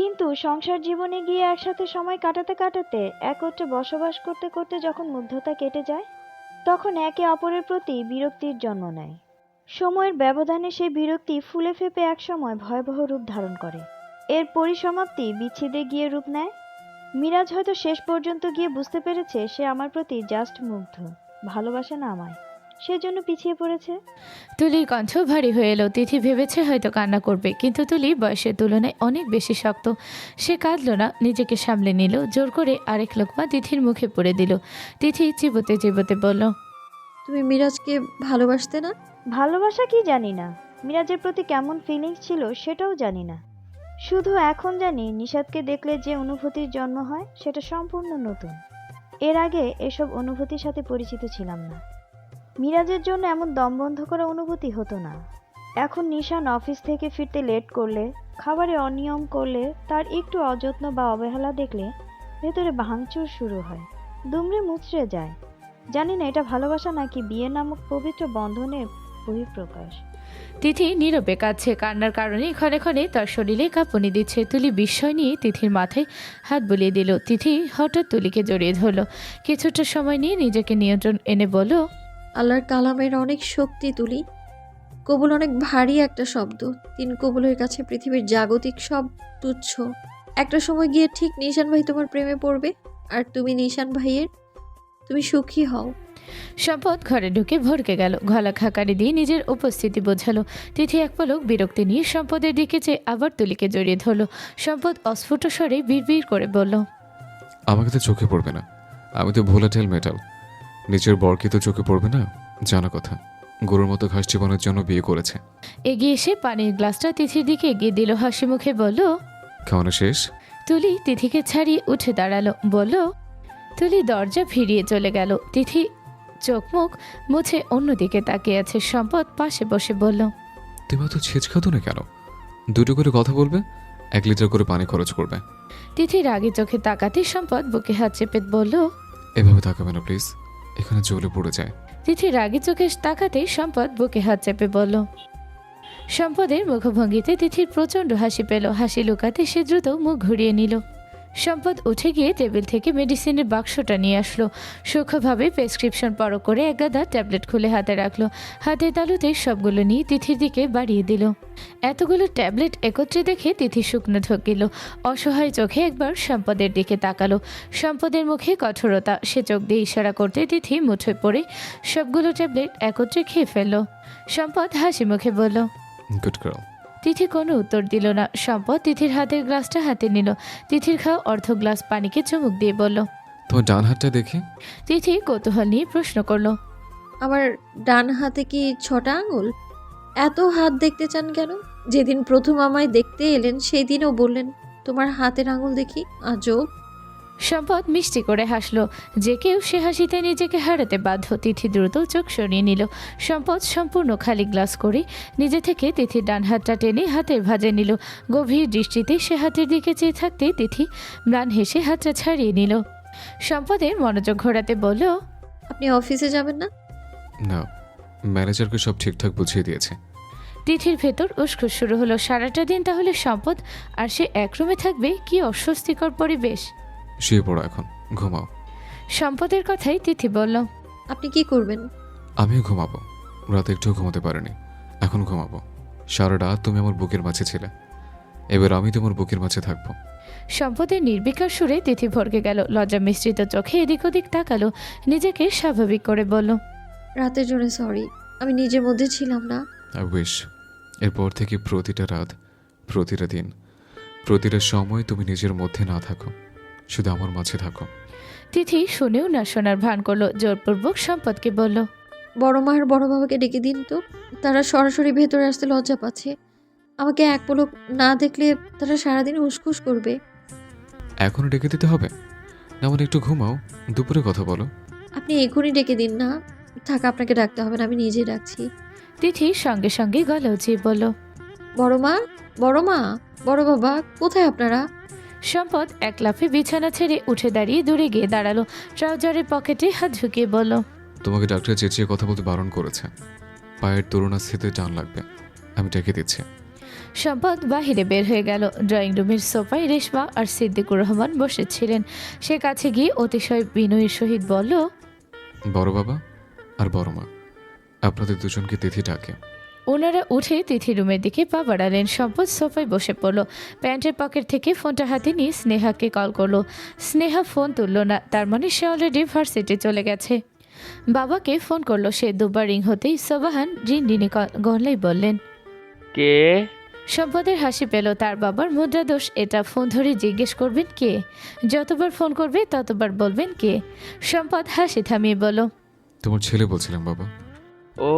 কিন্তু সংসার জীবনে গিয়ে একসাথে সময় কাটাতে কাটাতে একত্রে বসবাস করতে করতে যখন মুগ্ধতা কেটে যায়, তখন একে অপরের প্রতি বিরক্তির জন্ম নেয়। সময়ের ব্যবধানে সেই বিরক্তি ফুলে ফেঁপে একসময় ভয়াবহ রূপ ধারণ করে। এর পরিসমাপ্তি বিচ্ছেদে গিয়ে রূপ নেয়। মিরাজ হয়তো শেষ পর্যন্ত গিয়ে বুঝতে পেরেছে সে আমার প্রতি জাস্ট মুগ্ধ, ভালোবাসে না আমায়, সেজন্য পিছিয়ে পড়েছে। তুলির কণ্ঠ ভারী হয়ে এলো। তিথি ভেবেছে হয়তো কান্না করবে, কিন্তু তুলি বয়সের তুলনায় অনেক বেশি শক্ত। সে কাঁদল না, নিজেকে সামলে নিল। জোর করে আরেক লোকমা তিথির মুখে পুরে দিল। তিথি চিবোতে চিবোতে বলল, তুমি মিরাজকে ভালোবাসতে না? ভালোবাসা কি জানি না, মিরাজের প্রতি কেমন ফিলিংস ছিল সেটাও জানি না। শুধু এখন জানি নিশাদকে দেখলে যে অনুভূতির জন্ম হয় সেটা সম্পূর্ণ নতুন। এর আগে এসব অনুভূতির সাথে পরিচিত ছিলাম না। মিরাজের জন্য এমন দমবন্ধ করা অনুভূতি হতো না। এখন নিশান অফিস থেকে ফিরতে লেট করলে, খাবারে অনিয়ম করলে, তার একটু অযত্ন বা অবহেলা দেখলে ভেতরে ভাঙচুর শুরু হয়, দুমড়ে মুচড়ে যায়। জানি না এটা ভালোবাসা নাকি বিয়ে নামক পবিত্র বন্ধনের বহিঃপ্রকাশ। তিথি নীরবে কাঁদছে। কান্নার কারণে ক্ষণে ক্ষণে তার শরীরে কাঁপুনি দিচ্ছে। তুলি বিস্ময় নিয়ে তিথির মাথায় হাত বুলিয়ে দিল। তিথি হঠাৎ তুলিকে জড়িয়ে ধরল। কিছুটা সময় নিয়ে নিজেকে নিয়ন্ত্রণ এনে বলল, আল্লাহর কালামের অনেক শক্তি তুলি। কবুল অনেক ভারী একটা শব্দ। 3 কবুলের কাছে পৃথিবীর জাগতিক সব তুচ্ছ। একটা সময় গিয়ে ঠিক নিশান ভাই তোমার প্রেমে পড়বে, আর তুমি নিশান ভাইয়ের। তুমি সুখী হও। সম্পদ ঘরে ঢুকে ভরকে গেল। গলা খাকারি দিয়ে নিজের উপস্থিতি বোঝালো। তিথি এক পলক বিরক্তি নিয়ে সম্পদের দিকে চেয়ে আবার তুলিকে জড়িয়ে ধরল। সম্পদ অস্ফুট স্বরে বিড়বিড় করে বলল, আমাকে তো চোখে পড়বে না, আমি তো ভোলাটাইল মেটাল। নিজের বরকে তো চোখে পড়বে না, জানা কথা। গরুর মতো ঘাস চিবানোর জন্য বিয়ে করেছে। এগিয়ে এসে পানির গ্লাসটা তিথির দিকে এগিয়ে দিল। হাসি মুখে বলল, খাওয়ানো শেষ? তুলি তিথিকে ছাড়িয়ে উঠে দাঁড়ালো। বলল, তুলি দরজা ফিরিয়ে চলে গেল। তিথি চোখ মুখ মুছে অন্যদিকে তাকিয়ে আছে। সম্পদ পাশে বসে বলল, তুমি অত ছেচ খাতো না কেন? দুটো করে কথা বলবে, 1 লিটার করে পানি খরচ করবে। তিথি রাগে চোখে তাকাতে সম্পদ বুকে হাত চেপে বলল, এভাবে তাকাবে না প্লিজ, এখানে জ্বলে পড়ে যায়। তিথি রাগে চোখে তাকাতে সম্পদ বুকে হাত চেপে বলল। সম্পদের মুখভঙ্গিতে তিথির প্রচণ্ড হাসি পেল। হাসি লুকাতে সে দ্রুত মুখ ঘুরিয়ে নিল। সম্পদ উঠে গিয়ে টেবিল থেকে মেডিসিনের বাক্সটা নিয়ে আসলো। সূক্ষ্মভাবে প্রেসক্রিপশন পরখ করে এক গাদা ট্যাবলেট খুলে হাতে রাখলো। হাতের তালুতে সবগুলো নিয়ে তিথির দিকে বাড়িয়ে দিল। এতগুলো ট্যাবলেট একত্রে দেখে তিথি শুকনো ঢোকিল। অসহায় চোখে একবার সম্পদের দিকে তাকালো। সম্পদের মুখে কঠোরতা। সে চোখ দিয়ে ইশারা করতে তিথি মুঠোয় পড়ে সবগুলো ট্যাবলেট একত্রে খেয়ে ফেলল। সম্পদ হাসি মুখে বলল, গুড গার্ল। তিথি কোনো উত্তর দিল না। সম্পদ তিথির হাতের গ্লাসটা হাতে নিল। তিথির খাওয়া অর্ধ গ্লাস পানিকে চুমুক দিয়ে বলল। তোমার ডান হাতটা দেখি। তিথি কৌতূহল নিয়ে প্রশ্ন করলো। আমার ডান হাতে কি 6টা আঙুল? এত হাত দেখতে চান কেন? যেদিন প্রথম আমায় দেখতে এলেন সেই দিনও বললেন তোমার হাতের আঙুল দেখি। আজব। সম্পদ মিষ্টি করে হাসলো। যে কেউ সে হাসিতে নিজেকে হারাতে বাধ্য। তিথি দ্রুত চোখ সরিয়ে নিল। সম্পদ সম্পূর্ণ খালি গ্লাস করে নিজে থেকে তিথির ডান হাতটা টেনে হাতের ভাঁজে নিল। গভীর দৃষ্টিতে সে হাতের দিকে চেয়ে থাকতে তিথি ম্লান হেসে হাতটা ছাড়িয়ে নিল। সম্পদের মনোযোগ ঘোরাতে বলল, আপনি অফিসে যাবেন না? না, ম্যানেজারকে সব ঠিকঠাক বুঝিয়ে দিয়েছে। তিথির ভেতর উস্কুস শুরু হলো। সারাটা দিন তাহলে সম্পদ আর সে এক রুমে থাকবে? কি অস্বস্তিকর পরিবেশ। শুয়ে পড়ো এখন, ঘুমাও। সম্পদের কথাই তিথি বলল, আপনি কি করবেন? আমিও ঘুমাবো। রাতে একটু ঘুমাতে পারিনি, এখন ঘুমাবো। সারা রাত তুমি আমার বুকের মাঝে ছিলে, এবার আমি তোমার বুকের মাঝে থাকবো। সম্পদের নির্বিকার সুরে তিথি ভরকে গেল। লজ্জা মিশ্রিত চোখে এদিক ওদিক তাকালো। নিজেকে স্বাভাবিক করে বলল, রাতের জন্য সরি, আমি নিজের মধ্যে ছিলাম না। আই উইশ এরপর থেকে প্রতিটা রাত, প্রতিটা দিন, প্রতিটা সময় তুমি নিজের মধ্যে না থাকো, শুধু আমার মাঝে থাকো। তিথি শুনেও না শোনার ভান করলো। জোরপূর্বক সম্পদকে বলল, বড় মা আর বড় বাবাকে ডেকে দিন তো, তারা সরাসরি ভেতরে আসতে লজ্জা পাচ্ছে। আমাকে এক পলক না দেখলে তারা সারাদিন উসখুস করবে। এখনো ডেকে দিতে হবে না? মানে একটু ঘুমাও, দুপুরে কথা বলো। আপনি এখনই ডেকে দিন না। থাক, আপনাকে ডাকতে হবে না, আমি নিজে ডাকছি। তিথি সঙ্গে সঙ্গে গলা উঁচিয়ে বলল, বড় মা, বড় মা, বড় বাবা, কোথায় আপনারা? সম্পদ এক লাফে বিছানা ছেড়ে উঠে দাঁড়িয়ে দূরে গিয়ে দাঁড়ালো। ট্রাউজারের পকেটে হাত ঢুকিয়ে বলল, তোমাকে ডাক্তার চেঁচিয়ে কথা বলতে বারণ করেছে। পায়ের তরুণাস্থিতে টান লাগবে, আমি ডেকে দিচ্ছি। সম্পদ বাহিরে বের হয়ে গেল। ড্রয়িং রুমের সোফায় রেশমা আর সিদ্দিকুর রহমান বসেছিলেন। সে কাছে গিয়ে অতিশয় বিনয়ের সহিত বলল, বড় বাবা আর বড় মা, আপনাদের দুজনকে তিথি ডাকে। ওনারা উঠে তিথি রুমের দিকে পা বাড়ালেন। সম্পদ সোফায় বসে পড়ল। প্যান্টের পকেট থেকে ফোনটা হাতে নিয়ে স্নেহাকে কল করলো। স্নেহা ফোন তুলল না, তার মানে সে অলরেডি ভার্সিটি চলে গেছে। বাবাকে ফোন করলো সে। দুবার রিং হতেই সোবাহান রিনরিনি গলায় বললেন, কে? সম্পদের হাসি পেল। তার বাবার মুদ্রাদোষ এটা। ফোন ধরে জিজ্ঞেস করবেন কে? যতবার ফোন করবে ততবার বলবেন কে। সম্পদ হাসি থামিয়ে বলল, তোমার ছেলে বলছিলাম বাবা। ও,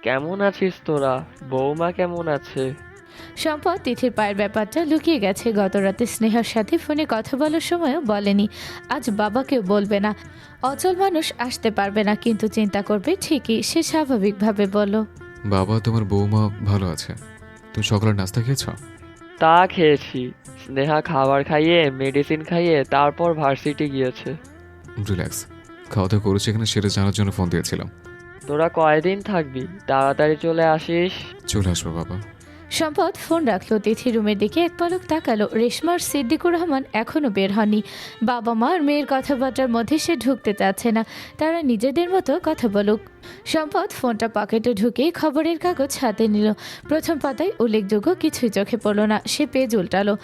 কেমন আছিস তোরা? বৌমা কেমন আছে? সম্পদ তিথির পায়ের ব্যাপারটা লুকিয়ে গেছে। গত রাতে স্নেহার সাথে ফোনে কথা বলার সময়ও বলেনি। আজ বাবাকেও বলবে না। অচল মানুষ আসতে পারবে না, কিন্তু চিন্তা করবে ঠিকই। সে স্বাভাবিকভাবে বলল, বাবা, তোমার বৌমা ভালো আছে? তুমি সকালের নাস্তা খেয়েছ? তা খেয়েছি। স্নেহা খাবার খাইয়ে মেডিসিন খাইয়ে তারপর ভার্সিটি গিয়েছে। রিল্যাক্স। খাওয়া দাওয়া করেছি কিনা সেটা জানার জন্য ফোন দিয়েছিলাম। তোরা কয়দিন থাকবি? তাড়াতাড়ি চলে আসিস। চলে আসবো বাবা। সম্পদ ফোন রাখলো। তিথি রুমের দিকে এক পলক তাকালো। রেশমা আর সিদ্দিকুর রহমান এখনও বের হননি। বাবা মা আর মেয়ের কথাবার্তার মধ্যে সে ঢুকতে চাচ্ছে না। তারা নিজেদের মতো কথা বলুক। সম্পদ ফোনটা পকেটে ঢুকে খবরের কাগজ হাতে নিল। প্রথম পাতায় উল্লেখযোগ্য কিছুই চোখে পড়ল না। সে পেজ উল্টালো।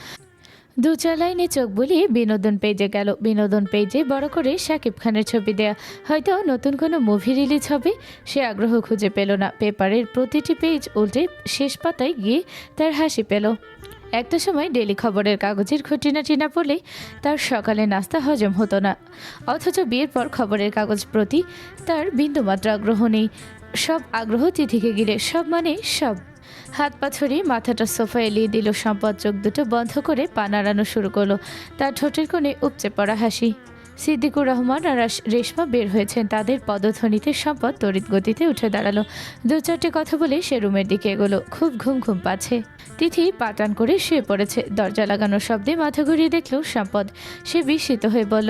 2-4 লাইনে চোখ বুলিয়ে বিনোদন পেজে গেল। বিনোদন পেজে বড় করে শাকিব খানের ছবি দেয়া। হয়তো নতুন কোনো মুভি রিলিজ হবে। সে আগ্রহ খুঁজে পেল না। পেপারের প্রতিটি পেজ উল্টে শেষ পাতায় গিয়ে তার হাসি পেল। একটা সময় ডেলি খবরের কাগজের খুঁটিনাটি না পড়লে তার সকালে নাস্তা হজম হতো না। অথচ বিয়ের পর খবরের কাগজ প্রতি তার বিন্দুমাত্র আগ্রহ নেই। সব আগ্রহ তিথিকে গিলে। সব মানে সব। হাত পা ছড়িয়ে মাথাটা সোফায় এলিয়ে দিল। সম্পদ চোখ দুটো বন্ধ করে পা নাড়ানো শুরু করলো। তার ঠোঁটের কোণে উপচে পড়া হাসি। সিদ্দিকুর রহমান আর রেশমা বের হয়েছেন। তাদের পদধ্বনিতে সম্পদ তড়িৎ গতিতে উঠে দাঁড়ালো। 2-4টে কথা বলে সে রুমের দিকে এগোলো। খুব ঘুম ঘুম পাচ্ছে। তিথি পাটান করে শুয়ে পড়েছে। দরজা লাগানোর শব্দে মাথা ঘুরিয়ে দেখল সম্পদ। সে বিস্মিত হয়ে বলল,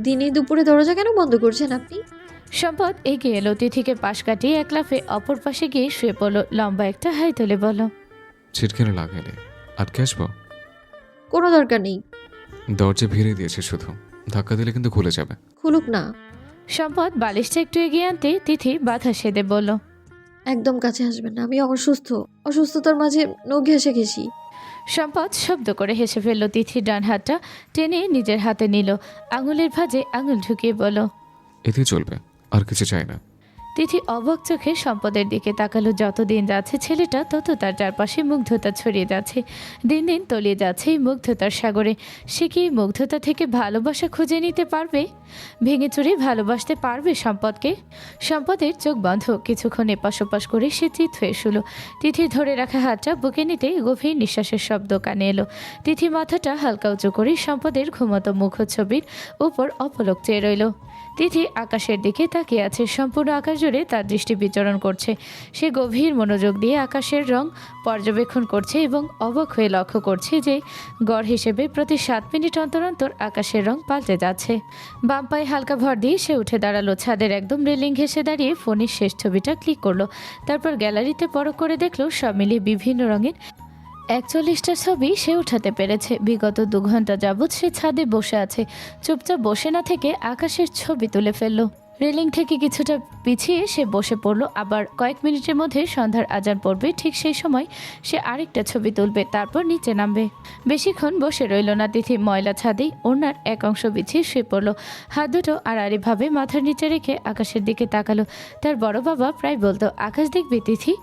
দিনে দুপুরে দরজা কেন বন্ধ করছেন আপনি? সম্পদ এগিয়ে এলো। তিথিকে পাশ কাটিয়ে এক লাফে অপর পাশে গিয়ে শুয়ে পড়লো। লম্বা একটা হাই তুলে বলল, ছিটকেনে লাগাইনি, আটকে আসবো? কোনো দরকার নেই। দরজা ভিড়ে দিয়েছে, শুধু ধাক্কা দিলে কিন্তু খুলে যাবে। খুলুক না। সম্পদ বালিশটা একটু এগিয়ে আনতে তিথি বাধা সেদে বলল, একদম কাছে আসবেন না, আমি অসুস্থ। অসুস্থতার মাঝে নখ ঘেঁষে ঘেঁষি। সম্পদ শব্দ করে হেসে ফেলল। তিথি ডান হাতটা টেনে নিজের হাতে নিল। আঙুলের ভাঁজে আঙুল ঢুকিয়ে বলল, এতেই চলবে, আর কিছু চাই না। তিথি অবাক চোখে সম্পদের দিকে তাকালো। যত দিন যাচ্ছে ছেলেটা তত তার চারপাশে মুগ্ধতা ছড়িয়ে যাচ্ছে। দিন দিন তলিয়ে যাচ্ছে এই মুগ্ধতার সাগরে। সে কি মুগ্ধতা থেকে ভালোবাসা খুঁজে নিতে পারবে? ভেঙে চুরে ভালোবাসতে পারবে সম্পদকে? সম্পদের চোখ বন্ধ। কিছুক্ষণ এপাশ ওপাশ করে সে চিত হয়ে শুলো। তিথি ধরে রাখা হাতটা বুকে নিতে গভীর নিঃশ্বাসের শব্দ কানে এলো। তিথি মাথাটা হালকা উঁচু করে সম্পদের ঘুমতো মুখচ্ছবির উপর অপলক চেয়ে রইল। তিথি আকাশের দিকে তাকিয়ে আছে। সম্পূর্ণ আকাশ জুড়ে তার দৃষ্টি বিচরণ করছে। সে গভীর মনোযোগ দিয়ে আকাশের রং পর্যবেক্ষণ করছে এবং অবাক হয়ে লক্ষ্য করছে যে গড় হিসেবে প্রতি 7 মিনিট অন্তর অন্তর আকাশের রং পাল্টে যাচ্ছে। বাম পায়ে হালকা ভর দিয়ে সে উঠে দাঁড়ালো। ছাদের একদম রেলিং ঘেঁষে দাঁড়িয়ে ফোনের শেষ ছবিটা ক্লিক করলো। তারপর গ্যালারিতে পরখ করে দেখলো সব মিলিয়ে বিভিন্ন রঙের 41টা ছবি সে উঠাতে পেরেছে। বিগত 2 ঘন্টা যাবৎ সে ছাদে বসে আছে। চুপচাপ বসে না থেকে আকাশের ছবি তুলে ফেললো। রেলিং থেকে কিছুটা পিছিয়ে সে বসে পড়লো। আবার কয়েক মিনিটের মধ্যে সন্ধ্যার আজান পড়বে। ঠিক সেই সময় সে আরেকটা ছবি তুলবে, তারপর নিচে নামবে। বেশিক্ষণ বসে রইল না তিথি। ময়লা ছাদেই ওড়নার এক অংশ বিছিয়ে শুয়ে পড়লো। হাত দুটো আড়াআড়িভাবে মাথার নিচে রেখে আকাশের দিকে তাকালো। তার বড় বাবা প্রায় বলতো, আকাশ দেখবি তিথি,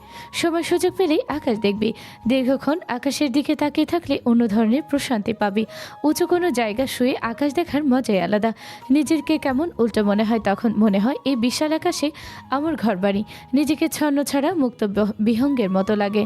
সময় সুযোগ পেলেই আকাশ দেখবি। দীর্ঘক্ষণ আকাশের দিকে তাকিয়ে থাকলে অন্য ধরনের প্রশান্তি পাবি। উঁচু কোনো জায়গা শুয়ে আকাশ দেখার মজাই আলাদা। নিজেকে কেমন উল্টো মনে হয় তখন। মনে হয় এই বিশাল আকাশে আমার ঘরবাড়ি। নিজেকে ছন্ন ছাড়া মুক্ত বিহঙ্গের মতো লাগে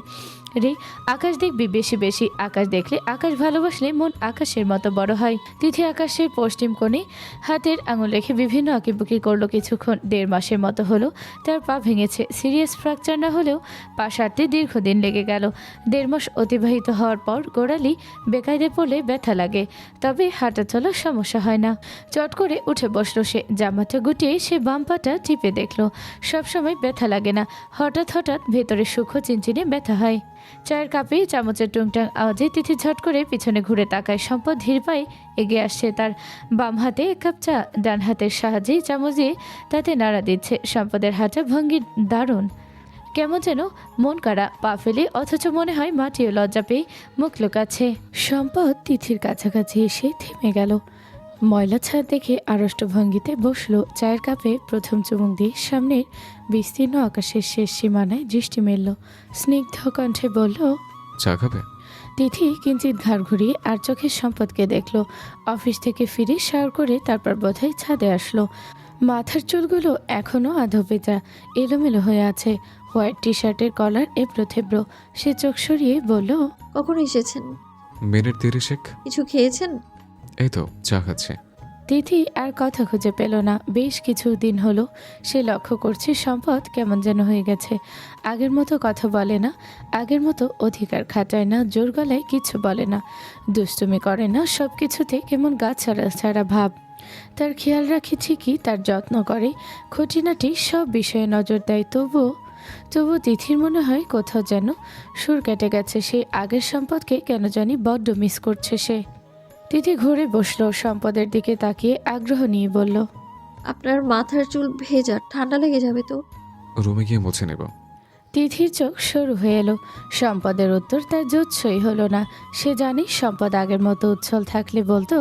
রে। আকাশ দেখবি বেশি বেশি। আকাশ দেখলে, আকাশ ভালোবাসলে মন আকাশের মতো বড় হয়। তিথি আকাশের পশ্চিম কোণে হাতের আঙুল রেখে বিভিন্ন আঁকিবুকি করলো। কিছুক্ষণ। 1.5 মাসের মতো হলো তার পা ভেঙেছে। সিরিয়াস ফ্র্যাকচার না হলেও পা সারতে দীর্ঘদিন লেগে গেল। 1.5 মাস অতিবাহিত হওয়ার পর গোড়ালি বেকায়দে পড়লে ব্যথা লাগে, তবে হাঁটা চলার সমস্যা হয় না। চট করে উঠে বসলো সে। জামাটা গুটিয়ে সে বাম পাটা টিপে দেখলো। সবসময় ব্যথা লাগে না, হঠাৎ হঠাৎ ভেতরে সূক্ষ্ম চিনচিনে ব্যথা হয়। চায়ের কাপে চামচের টুংটাং আওয়াজে তিথি ঝট করে পিছনে ঘুরে তাকায়। সম্পদ ধীর পায়ে এগিয়ে আসছে, তার বাম হাতে এক কাপ চা, ডান হাতের সাহায্যে চামচ দিয়ে তাতে নাড়া দিচ্ছে। সম্পদের হাঁটা ভঙ্গি দারুণ, কেমন যেন মন কাড়া, পা ফেলে অথচ মনে হয় মাটিও লজ্জা পেয়ে মুখ লুকাচ্ছে। সম্পদ তিথির কাছাকাছি এসে থেমে গেল। ময়লা ছাদ দেখে আড়ষ্ট ভঙ্গিতে বসলো, চায়ের কাপে প্রথম চুমুক দিয়ে সামনের বিস্তীর্ণ আকাশের শেষ সীমানায় দৃষ্টি মেলল। স্নিগ্ধ কণ্ঠে বলল, চা খাবে? তিথি কিঞ্চিত ঘাড় ঘুরিয়ে আর চোখের সম্পদকে দেখল। অফিস থেকে ফিরে শাওয়ার করে তারপর বোধহয় ছাদে আসলো। মাথার চুলগুলো এখনও আধো ভেজা, এলোমেলো হয়ে আছে। হোয়াইট টি শার্টের কলার এবড়ো থেবড়ো। সে চোখ সরিয়ে বলল, কখন এসেছেন? মিনিট 30 কিছু খেয়েছেন? এই তো চা খাচ্ছে। তিথি আর কথা খুঁজে পেল না। বেশ কিছু দিন হলো সে লক্ষ্য করছে সম্পদ কেমন যেন হয়ে গেছে। আগের মতো কথা বলে না, আগের মতো অধিকার খাটায় না, জোর গলায় কিছু বলে না, দুষ্টুমি করে না, সব কিছুতে কেমন গা ছাড়া ছাড়া ভাব। তার খেয়াল রাখে ঠিকই, তার যত্ন করে, খুঁটিনাটি সব বিষয়ে নজর দেয়। তবু তিথির মনে হয় কোথাও যেন সুর কেটে গেছে। সেই আগের সম্পদকে কেন জানি বড্ড মিস করছে সে। তিথি ঘুরে বসলো, সম্পদের দিকে তাকিয়ে আগ্রহ নিয়ে বলল, আপনার মাথার চুল ভেজা, ঠান্ডা লেগে যাবে তো। রুমে গিয়ে মুছে নেব। তিথির চোখ সরু হয়ে এলো। সম্পদের উত্তর তার জোৎসই হলো না। সে জানে সম্পদ আগের মতো উচ্ছল থাকলে বলতো,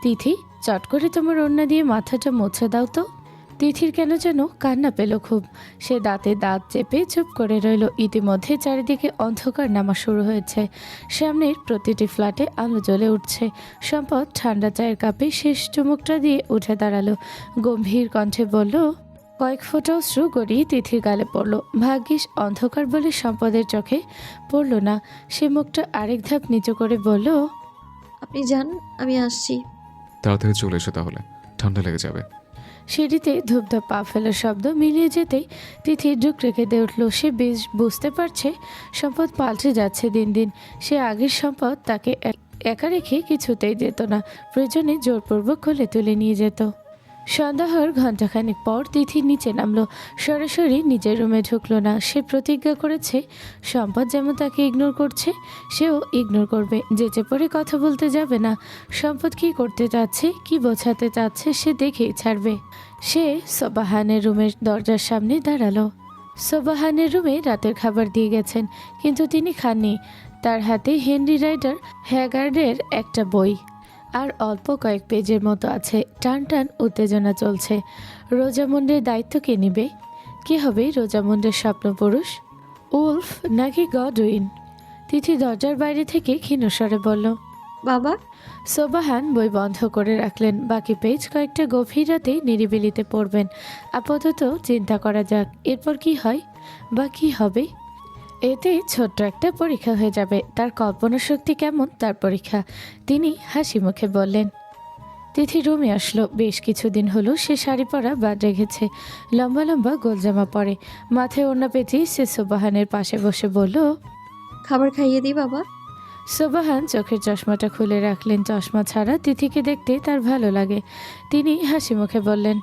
তিথি চট করে তোমার ওড়না দিয়ে মাথাটা মুছে দাও তো। তিথির কেন যেন কান্না পেল খুব। সে দাঁতে দাঁত চেপে চুপ করে রইল। ইতিমধ্যে চারিদিকে অন্ধকার নামা শুরু হয়েছে। সামনের প্রতিটি ফ্ল্যাটে আলো জ্বলে উঠছে। সম্পদ ঠান্ডা চায়ের কাপে শেষ চুমুকটা দিয়ে উঠে দাঁড়ালো। গম্ভীর কণ্ঠে বলল, কয়েক ফোঁটা অশ্রু গড়িয়ে তিথির গালে পড়ল। ভাগ্যিস অন্ধকার বলে সম্পদের চোখে পড়ল না। সে মুখটা আরেক ধাপ নিচু করে বলল, আপনি যান, আমি আসছি। তাড়াতাড়ি চলে এসো, তাহলে ঠান্ডা লেগে যাবে। সিঁড়িতে ধূপধাপ পা ফেলার শব্দ মিলিয়ে যেতেই তিথি ডুকরে কেঁদে উঠল। সে বেশ বুঝতে পারছে সম্পদ পাল্টে যাচ্ছে দিন দিন। সে আগের সম্পদ তাকে একা রেখে কিছুতেই যেত না, প্রয়োজনে জোরপূর্বক কোলে তুলে নিয়ে যেত। সন্ধ্যা হওয়ার ঘণ্টাখানিক পর তিথি নিচে নামলো। সরাসরি নিজের রুমে ঢুকলো না। সে প্রতিজ্ঞা করেছে সম্পদ যেমন তাকে ইগনোর করছে সেও ইগনোর করবে, যেচে পড়ে কথা বলতে যাবে না। সম্পদ কী করতে চাচ্ছে, কি বোঝাতে চাচ্ছে সে দেখেই ছাড়বে। সে সোবাহানের রুমের দরজার সামনে দাঁড়ালো। সোবাহানের রুমে রাতের খাবার দিয়ে গেছেন, কিন্তু তিনি খাননি। তার হাতে হেনরি রাইডার হ্যাগার্ডের একটা বই আর অল্প কয়েক পেজের মতো আছে। টান টান উত্তেজনা চলছে। রোজামুন্ডের দায়িত্ব কে নিবে? কে হবে রোজামুন্ডের স্বপ্নপুরুষ, উলফ নাকি গডউইন? তিথি দরজার বাইরে থেকে ক্ষীণস্বরে বলল, বাবা। সোবাহান বই বন্ধ করে রাখলেন। বাকি পেজ কয়েকটা গভীর রাতে নিরিবিলিতে পড়বেন। আপাতত চিন্তা করা যাক এরপর কি হয় বা কি হবে। এতে ছোট্ট একটা পরীক্ষা হয়ে যাবে। তার কল্পনা শক্তি কেমন তার পরীক্ষা। তিনি হাসি মুখে বললেন। তিথি রুমে আসলো। বেশ কিছুদিন হলো সে শাড়ি পরা বাদ রেখেছে। লম্বা লম্বা গোলজামা পরে, মাথায় ওড়না পেঁচিয়ে সে সোবাহানের পাশে বসে বলল, খাবার খাইয়ে দিই বাবা। সোবাহান চোখের চশমাটা খুলে রাখলেন। চশমা ছাড়া তিথিকে দেখতে তার ভালো লাগে। তিনি হাসি মুখে বললেন।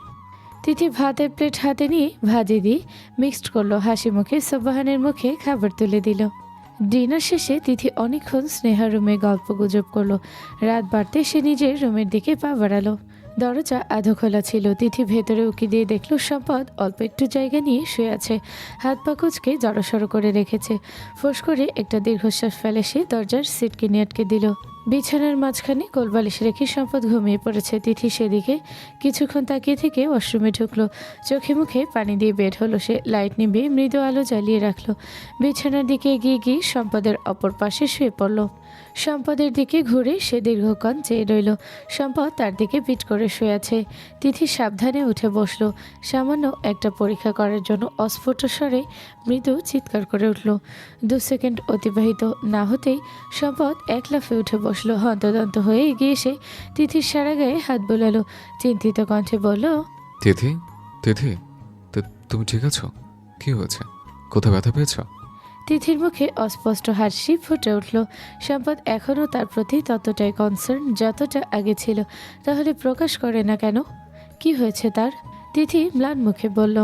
তিথি ভাতের প্লেট হাতে নিয়ে ভাজি দিয়ে মিক্সড করলো। হাসি মুখে সোবাহানের মুখে খাবার তুলে দিল। ডিনার শেষে তিথি অনেকক্ষণ স্নেহার রুমে গল্প গুজব করলো। রাত বাড়তে সে নিজের রুমের দিকে পা বাড়ালো। দরজা আধো খোলা ছিল। তিথি ভেতরে উকি দিয়ে দেখলো সম্পদ অল্প একটু জায়গা নিয়ে শুয়ে আছে। হাত পা কুঁচকে জড়সড় করে রেখেছে। ফোঁস করে একটা দীর্ঘশ্বাস ফেলে সে দরজার সিটকিনি আটকে দিল। বিছানার মাঝখানে কোলবালিশ রেখে সম্পদ ঘুমিয়ে পড়েছে। তিথি সেদিকে কিছুক্ষণ তাকিয়ে থেকে ওয়াশরুমে ঢুকলো। চোখে মুখে পানি দিয়ে বের হলো সে। লাইট নিভিয়ে মৃদু আলো জ্বালিয়ে রাখলো। বিছানার দিকে এগিয়ে গিয়ে সম্পদের অপর পাশে শুয়ে পড়ল। সম্পদের দিকে ঘুরে সে দীর্ঘক্ষণ চেয়ে রইল। সম্পদ তার দিকে পিঠ করে শুয়ে আছে। তিথি সাবধানে উঠে বসলো। সামান্য একটা পরীক্ষা করার জন্য অস্ফুট স্বরে মৃদু চিৎকার করে উঠল। 2 সেকেন্ড অতিবাহিত না হতেই সম্পদ এক লাফে উঠে বসলো। হন্তদন্ত হয়ে এগিয়ে এসে তিথির সারা গায়ে হাত বোলালো। চিন্তিত কণ্ঠে বলল, তিথি, তিথি, তুমি ঠিক আছো? কি হয়েছে? কোথাও ব্যথা পেয়েছ? তিথির মুখে অস্পষ্ট হাসি ফুটে উঠল। সম্পদ এখনও তার প্রতি ততটাই কনসার্ন যতটা আগে ছিল। তাহলে প্রকাশ করে না কেন? কি হয়েছে তার? তিথি ম্লান মুখে বলল,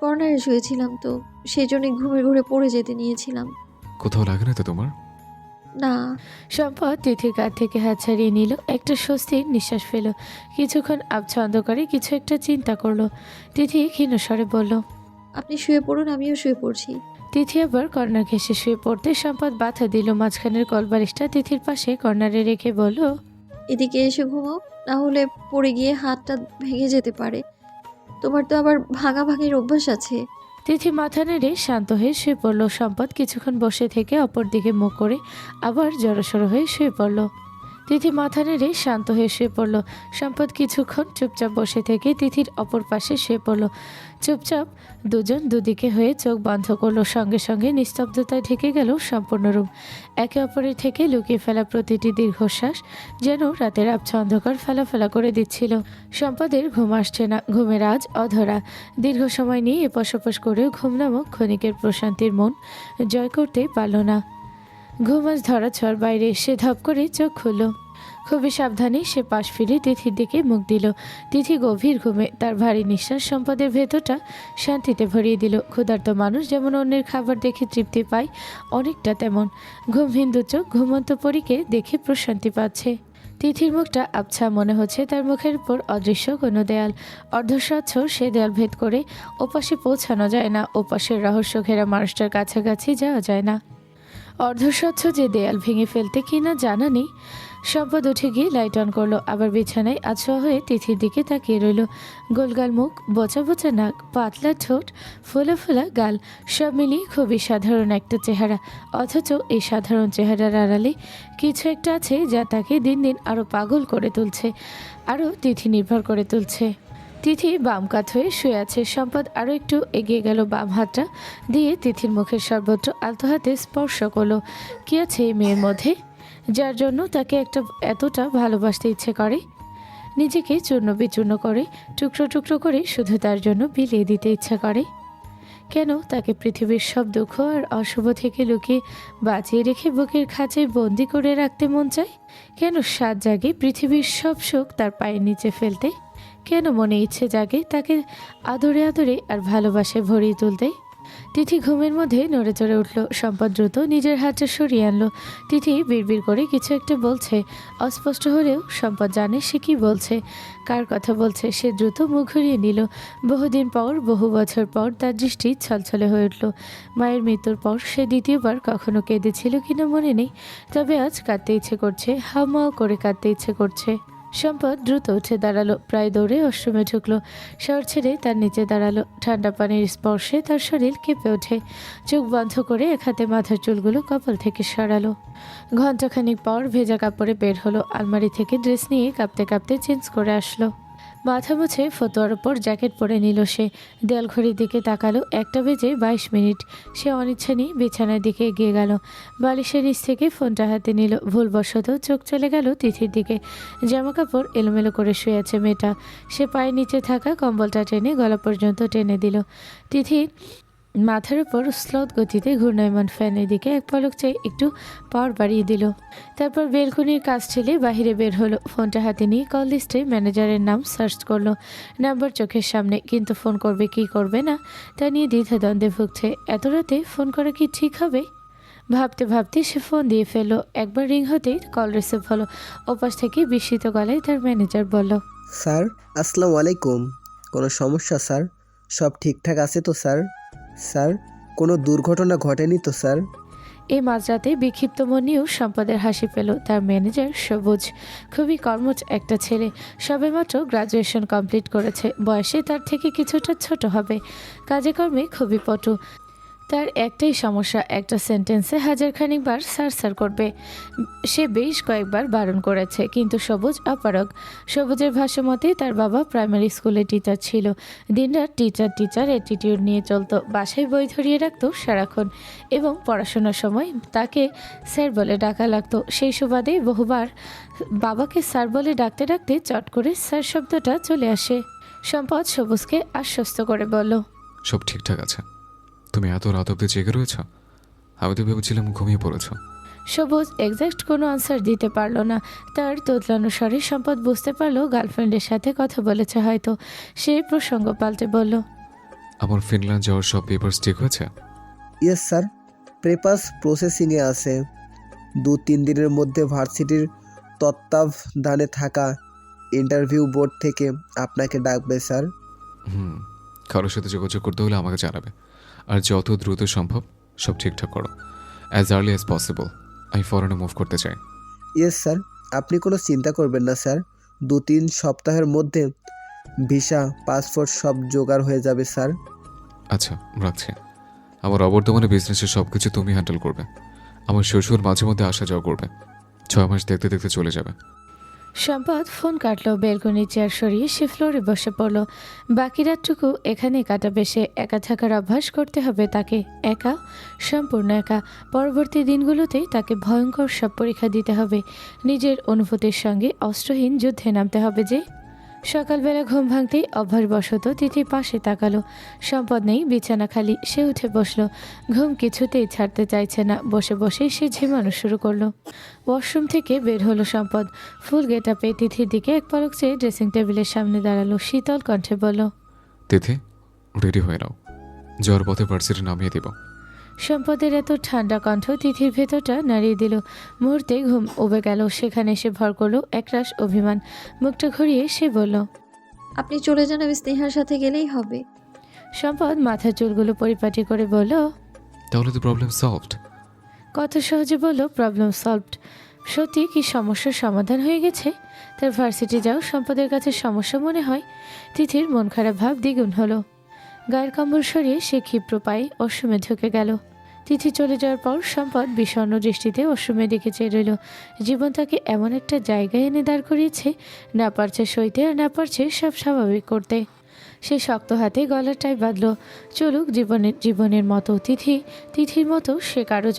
কর্নারে শুয়েছিলাম তো, সেই জন্যই ঘুমের ঘুরে পড়ে যেতে নিয়েছিলাম। কোথাও লাগে না তো তোমার? না। সম্পদ তিথির কাঁধ থেকে হাত ছাড়িয়ে নিল, একটা স্বস্তির নিঃশ্বাস ফেল। কিছুক্ষণ আবছা অন্ধকারে কিছু একটা চিন্তা করলো। তিথি ক্ষীণ স্বরে বলল। আপনি শুয়ে পড়ুন, আমিও শুয়ে পড়ছি। তিথি আবার কর্নার ঘেঁষে শুয়ে পড়তে সম্পদ বাধা দিল। মাঝখানের কলবালিশটা তিথির পাশে কর্নারে রেখে বলল, এদিকে এসে ঘুমাও, না হলে পড়ে গিয়ে হাতটা ভেঙে যেতে পারে। তোমার তো আবার ভাঙাভাঙির অভ্যাস আছে। তিথি মাথা নেড়ে শান্ত হয়ে শুয়ে পড়ল। সম্পদ কিছুক্ষণ বসে থেকে অপর দিকে মুখ করে আবার জড়সড় হয়ে শুয়ে পড়ল। তিথি মাথা নেড়ে শান্ত হয়ে শুয়ে পড়ল। সম্পদ কিছুক্ষণ চুপচাপ বসে থেকে তিথির অপর পাশে শুয়ে পড়ল। চুপচাপ দুজন দুদিকে হয়ে চোখ বন্ধ করলো। সঙ্গে সঙ্গে নিস্তব্ধতায় ঢেকে গেল সম্পূর্ণ রুম। একে অপরের থেকে লুকিয়ে ফেলা প্রতিটি দীর্ঘশ্বাস যেন রাতের আবছা অন্ধকার ফেলা করে দিচ্ছিল। সম্পদের ঘুম আসছে না। ঘুমের আজ অধরা। দীর্ঘ সময় নিয়ে এপাশ ওপাশ করেও ঘুম নামক ক্ষণিকের প্রশান্তির মন জয় করতে পারল না। ঘুম আজ ধরাছোঁয়ার বাইরে। সে ধপ করে চোখ খুলল। খুবই সাবধানে সে পাশ ফিরে তিথির দিকে মুখ দিল। তিথি গভীর ঘুমে। তার ভারী নিঃশ্বাস সম্পদের ভেতরটা শান্তিতে ভরিয়ে দিল। ক্ষুধার্ত মানুষ যেমন অন্যের খাবার দেখে তৃপ্তি পায়, অনেকটা তেমন ঘুমহীন দু চোখ ঘুমন্ত পরীকে দেখে প্রশান্তি পাচ্ছে। তিথির মুখটা আবছা, মনে হচ্ছে তার মুখের উপর অদৃশ্য কোনো দেয়াল। অর্ধস্বচ্ছ সে দেয়াল ভেদ করে ওপাশে পৌঁছানো যায় না। ওপাশের রহস্য ঘেরা মানুষটার কাছাকাছি যাওয়া যায় না। অর্ধস্বচ্ছ যে দেয়াল ভেঙে ফেলতে কিনা জানা নেই। সম্পদ উঠে গিয়ে লাইট অন করলো। আবার বিছানায় আছোয়া হয়ে তিথির দিকে তাকিয়ে রইল। গোলগাল মুখ, বোচা বোচা নাক, পাতলা ঠোঁট, ফোলা ফোলা গাল, সব মিলিয়ে খুবই সাধারণ একটা চেহারা। অথচ এই সাধারণ চেহারার আড়ালে কিছু একটা আছে যা তাকে দিন দিন আরও পাগল করে তুলছে, আরও তিথি নির্ভর করে তুলছে। তিথি বাম কাত হয়ে শুয়ে আছে। সম্পদ আরও একটু এগিয়ে গেল, বাম হাতটা দিয়ে তিথির মুখের সর্বত্র আলতো হাতে স্পর্শ করলো। কি আছে এই মেয়ের মধ্যে যার জন্য তাকে এতটা ভালোবাসতে ইচ্ছে করে? নিজেকে চূর্ণ বিচূর্ণ করে, টুকরো টুকরো করে শুধু তার জন্য বিলিয়ে দিতে ইচ্ছা করে। কেন তাকে পৃথিবীর সব দুঃখ আর অশুভ থেকে লুকিয়ে বাঁচিয়ে রেখে বুকের খাঁচায় বন্দি করে রাখতে মন চায়? কেন সাত জাগে পৃথিবীর সব সুখ তার পায়ের নিচে ফেলতে? কেন মনে ইচ্ছে জাগে তাকে আদরে আদরে আর ভালোবাসায় ভরিয়ে তুলতে? তিথি ঘুমের মধ্যে নড়ে চড়ে উঠল। সম্পদ দ্রুত নিজের হাতটা সরিয়ে আনলো। তিথি বিড়বিড় করে কিছু একটা বলছে। অস্পষ্ট হলেও সম্পদ জানে সে কি বলছে, কার কথা বলছে। সে দ্রুত মুখ ঘুরিয়ে নিল। বহুদিন পর, বহু বছর পর তার দৃষ্টি ছলছলে হয়ে উঠল। মায়ের মৃত্যুর পর সে দ্বিতীয়বার কখনো কেঁদেছিল কিনা মনে নেই, তবে আজ কাঁদতে ইচ্ছে করছে, হাউমাউ করে কাঁদতে ইচ্ছে করছে। সম্পদ দ্রুত উঠে দাঁড়ালো, প্রায় দৌড়ে ওয়াশরুমে ঢুকলো। শাওয়ার ছেড়ে তার নিচে দাঁড়ালো। ঠান্ডা পানির স্পর্শে তার শরীর কেঁপে ওঠে। চোখ বন্ধ করে এক হাতে মাথার চুলগুলো কপাল থেকে সরালো। ঘণ্টাখানিক পর ভেজা কাপড়ে বের হলো। আলমারি থেকে ড্রেস নিয়ে কাঁপতে কাঁপতে চেঞ্জ করে আসলো। মাথা মুছে ফতোয়ার ওপর জ্যাকেট পরে নিল সে। দেয়াল ঘড়ির দিকে তাকালো। 1:22। সে অনিচ্ছা নিয়ে বিছানার দিকে এগিয়ে গেল। বালিশের নিচ থেকে ফোনটা হাতে নিল। ভুলবশত চোখ চলে গেল তিথির দিকে। জামা কাপড় এলোমেলো করে শুয়ে আছে মেয়েটা। সে পায়ের নিচে থাকা কম্বলটা টেনে গলা পর্যন্ত টেনে দিল। তিথি মাথার উপর স্লথ গতিতে ঘূর্ণায়মান ফ্যানের দিকে এক পলক চেয়ে একটু পাওয়ার বাড়িয়ে দিল। তারপর বেলকনির কাজ ঠেলে বাহিরে বের হলো। ফোনটা হাতে নিয়ে কল লিস্টে ম্যানেজারের নাম সার্চ করলো। নাম্বার চোখের সামনে, কিন্তু ফোন করবে কি করবে না তা নিয়ে দ্বিধাদ্বন্দ্বে ভুগছে। এত রাতে ফোন করা কি ঠিক হবে? ভাবতে ভাবতে সে ফোন দিয়ে ফেললো। একবার রিং হতেই কল রিসিভ হলো। ওপাশ থেকে বিস্মিত গলায় তার ম্যানেজার বলল, স্যার আসসালামু আলাইকুম। কোনো সমস্যা স্যার? সব ঠিকঠাক আছে তো স্যার? স্যার কোনো দুর্ঘটনা ঘটেনি তো স্যার? এই মাঝরাতে বিক্ষিপ্ত মন নিয়েও সম্পদের হাসি পেল তার ম্যানেজার সবুজ। খুবই কর্মঠ একটা ছেলে। সবেমাত্র গ্রাজুয়েশন কমপ্লিট করেছে। বয়সে তার থেকে কিছুটা ছোট হবে। কাজে কর্মে খুবই পটু। তার একটাই সমস্যা, একটা সেন্টেন্সে হাজারখানিক বার স্যার করবে। সে বেশ কয়েকবার বারণ করেছে, কিন্তু সবুজ অপারগ। সবুজের ভাষ্যমতে তার বাবা প্রাইমারি স্কুলে টিচার ছিল। দিনরাত টিচার অ্যাটিটিউড নিয়ে চলতো। বাসায় বই ধরিয়ে রাখতো সারাক্ষণ, এবং পড়াশোনার সময় তাকে স্যার বলে ডাকা লাগতো। সেই সুবাদে বহুবার বাবাকে স্যার বলে ডাকতে ডাকতে চট করে স্যার শব্দটা চলে আসে। সম্পদ সবুজকে আশ্বস্ত করে বলল, সব ঠিকঠাক আছে। তুমি এত রাত অব্দি জেগে রয়েছ? আমি তো ভেবেছিলাম ঘুমিয়ে পড়েছ। সবুজ এক্সাক্ট কোনো আনসার দিতে পারল না। তার তোতলানো স্বরে সম্পদ বুঝতে পারলো গার্লফ্রেন্ডের সাথে কথা বলেছে হয়তো। সে প্রসঙ্গ পাল্টে বলল, আমার ফিনল্যান্ড যাওয়ার সব পেপার ঠিক হয়েছে? ইয়েস স্যার, পেপারস প্রসেসিংয়ে আছে। 2-3 দিনের মধ্যে ভার্সিটির তত্ত্বাবধানে থাকা ইন্টারভিউ বোর্ড থেকে আপনাকে ডাকবে স্যার। কারোর সাথে যোগাযোগ করতে হলে আমাকে জানাবে। আর যত দ্রুত সম্ভব সব ঠিকঠাক করো। As early as possible. আমি ফরেনে মুভ করতে চাই। ইয়েস স্যার, আপনি কোনো চিন্তা করবেন না স্যার। 2-3 সপ্তাহের মধ্যে ভিসা, পাসপোর্ট সব জোগাড় হয়ে যাবে স্যার। আচ্ছা, রাখছি। আমার অবর্তমানে বিজনেসের সব কিছু তুমি হ্যান্ডেল করবে। আমার শ্বশুর মাঝে মধ্যে আসা যাওয়া করবে। 6 মাস দেখতে দেখতে চলে যাবে। সম্পদ ফোন কাটলো, বেলকনি চেয়ার সরিয়ে সে ফ্লোরে বসে পড়ল। বাকি রাতটুকু এখানে কাটাবে সে। একা থাকার অভ্যাস করতে হবে তাকে। একা, সম্পূর্ণ একা। পরবর্তী দিনগুলোতে তাকে ভয়ঙ্কর সব পরীক্ষা দিতে হবে। নিজের অনুভূতির সঙ্গে অস্ত্রহীন যুদ্ধে নামতে হবে যে। সকালবেলা ঘুম ভাঙতেই অভ্যাসবশত তিথির পাশে তাকালো। সম্পদ নেই, বিছানা খালি। সে উঠে বসলো। ঘুম কিছুতেই ছাড়তে চাইছে না। বসে বসেই সে ঝিমানো শুরু করলো। ওয়াশরুম থেকে বের হলো সম্পদ। ফুল গেটআপে তিথির দিকে এক পলক চেয়ে ড্রেসিং টেবিলের সামনে দাঁড়ালো। শীতল কণ্ঠে বলল, তিথি, রেডি হয়ে নাও। যাওয়ার পথে ভার্সিটি নামিয়ে দেব। সম্পদের এত ঠান্ডা কণ্ঠ তিথির ভেতরটা নাড়িয়ে দিল। মুহূর্তে ঘুম উবে গেল। সেখানে সে ভর করলো একরাশ অভিমান। মুখটা ঘুরিয়ে সে বলল, আপনি চলে যান, আমি স্নেহার সাথে গেলেই হবে। সম্পদ মাথার চুলগুলো পরিপাটি করে বলল, তাহলে তো প্রবলেম সলভড। কত সহজে বলল প্রবলেম সলভড। সত্যি কি সমস্যার সমাধান হয়ে গেছে? তার ভার্সিটি যাও সম্পদের কাছে সমস্যা মনে হয়? তিথির মন খারাপ ভাব দ্বিগুণ হলো। গায়ের কম্বল সরিয়ে সে ক্ষিপ্র পায়ে ওয়াশরুমে ঢুকে গেল। তিথি চলে যাওয়ার পর সম্পদ বিষণ্ণ দৃষ্টিতে ওয়াশরুমের দিকে চেয়ে রইল। জীবন তাকে এমন একটা জায়গায় এনে দাঁড় করিয়েছে, না পারছে সইতে আর না পারছে সব স্বাভাবিক করতে। সে শক্ত হাতে গলার টাই বাঁধল। চলুক জীবনের মতো। তিথির মতো সে কারো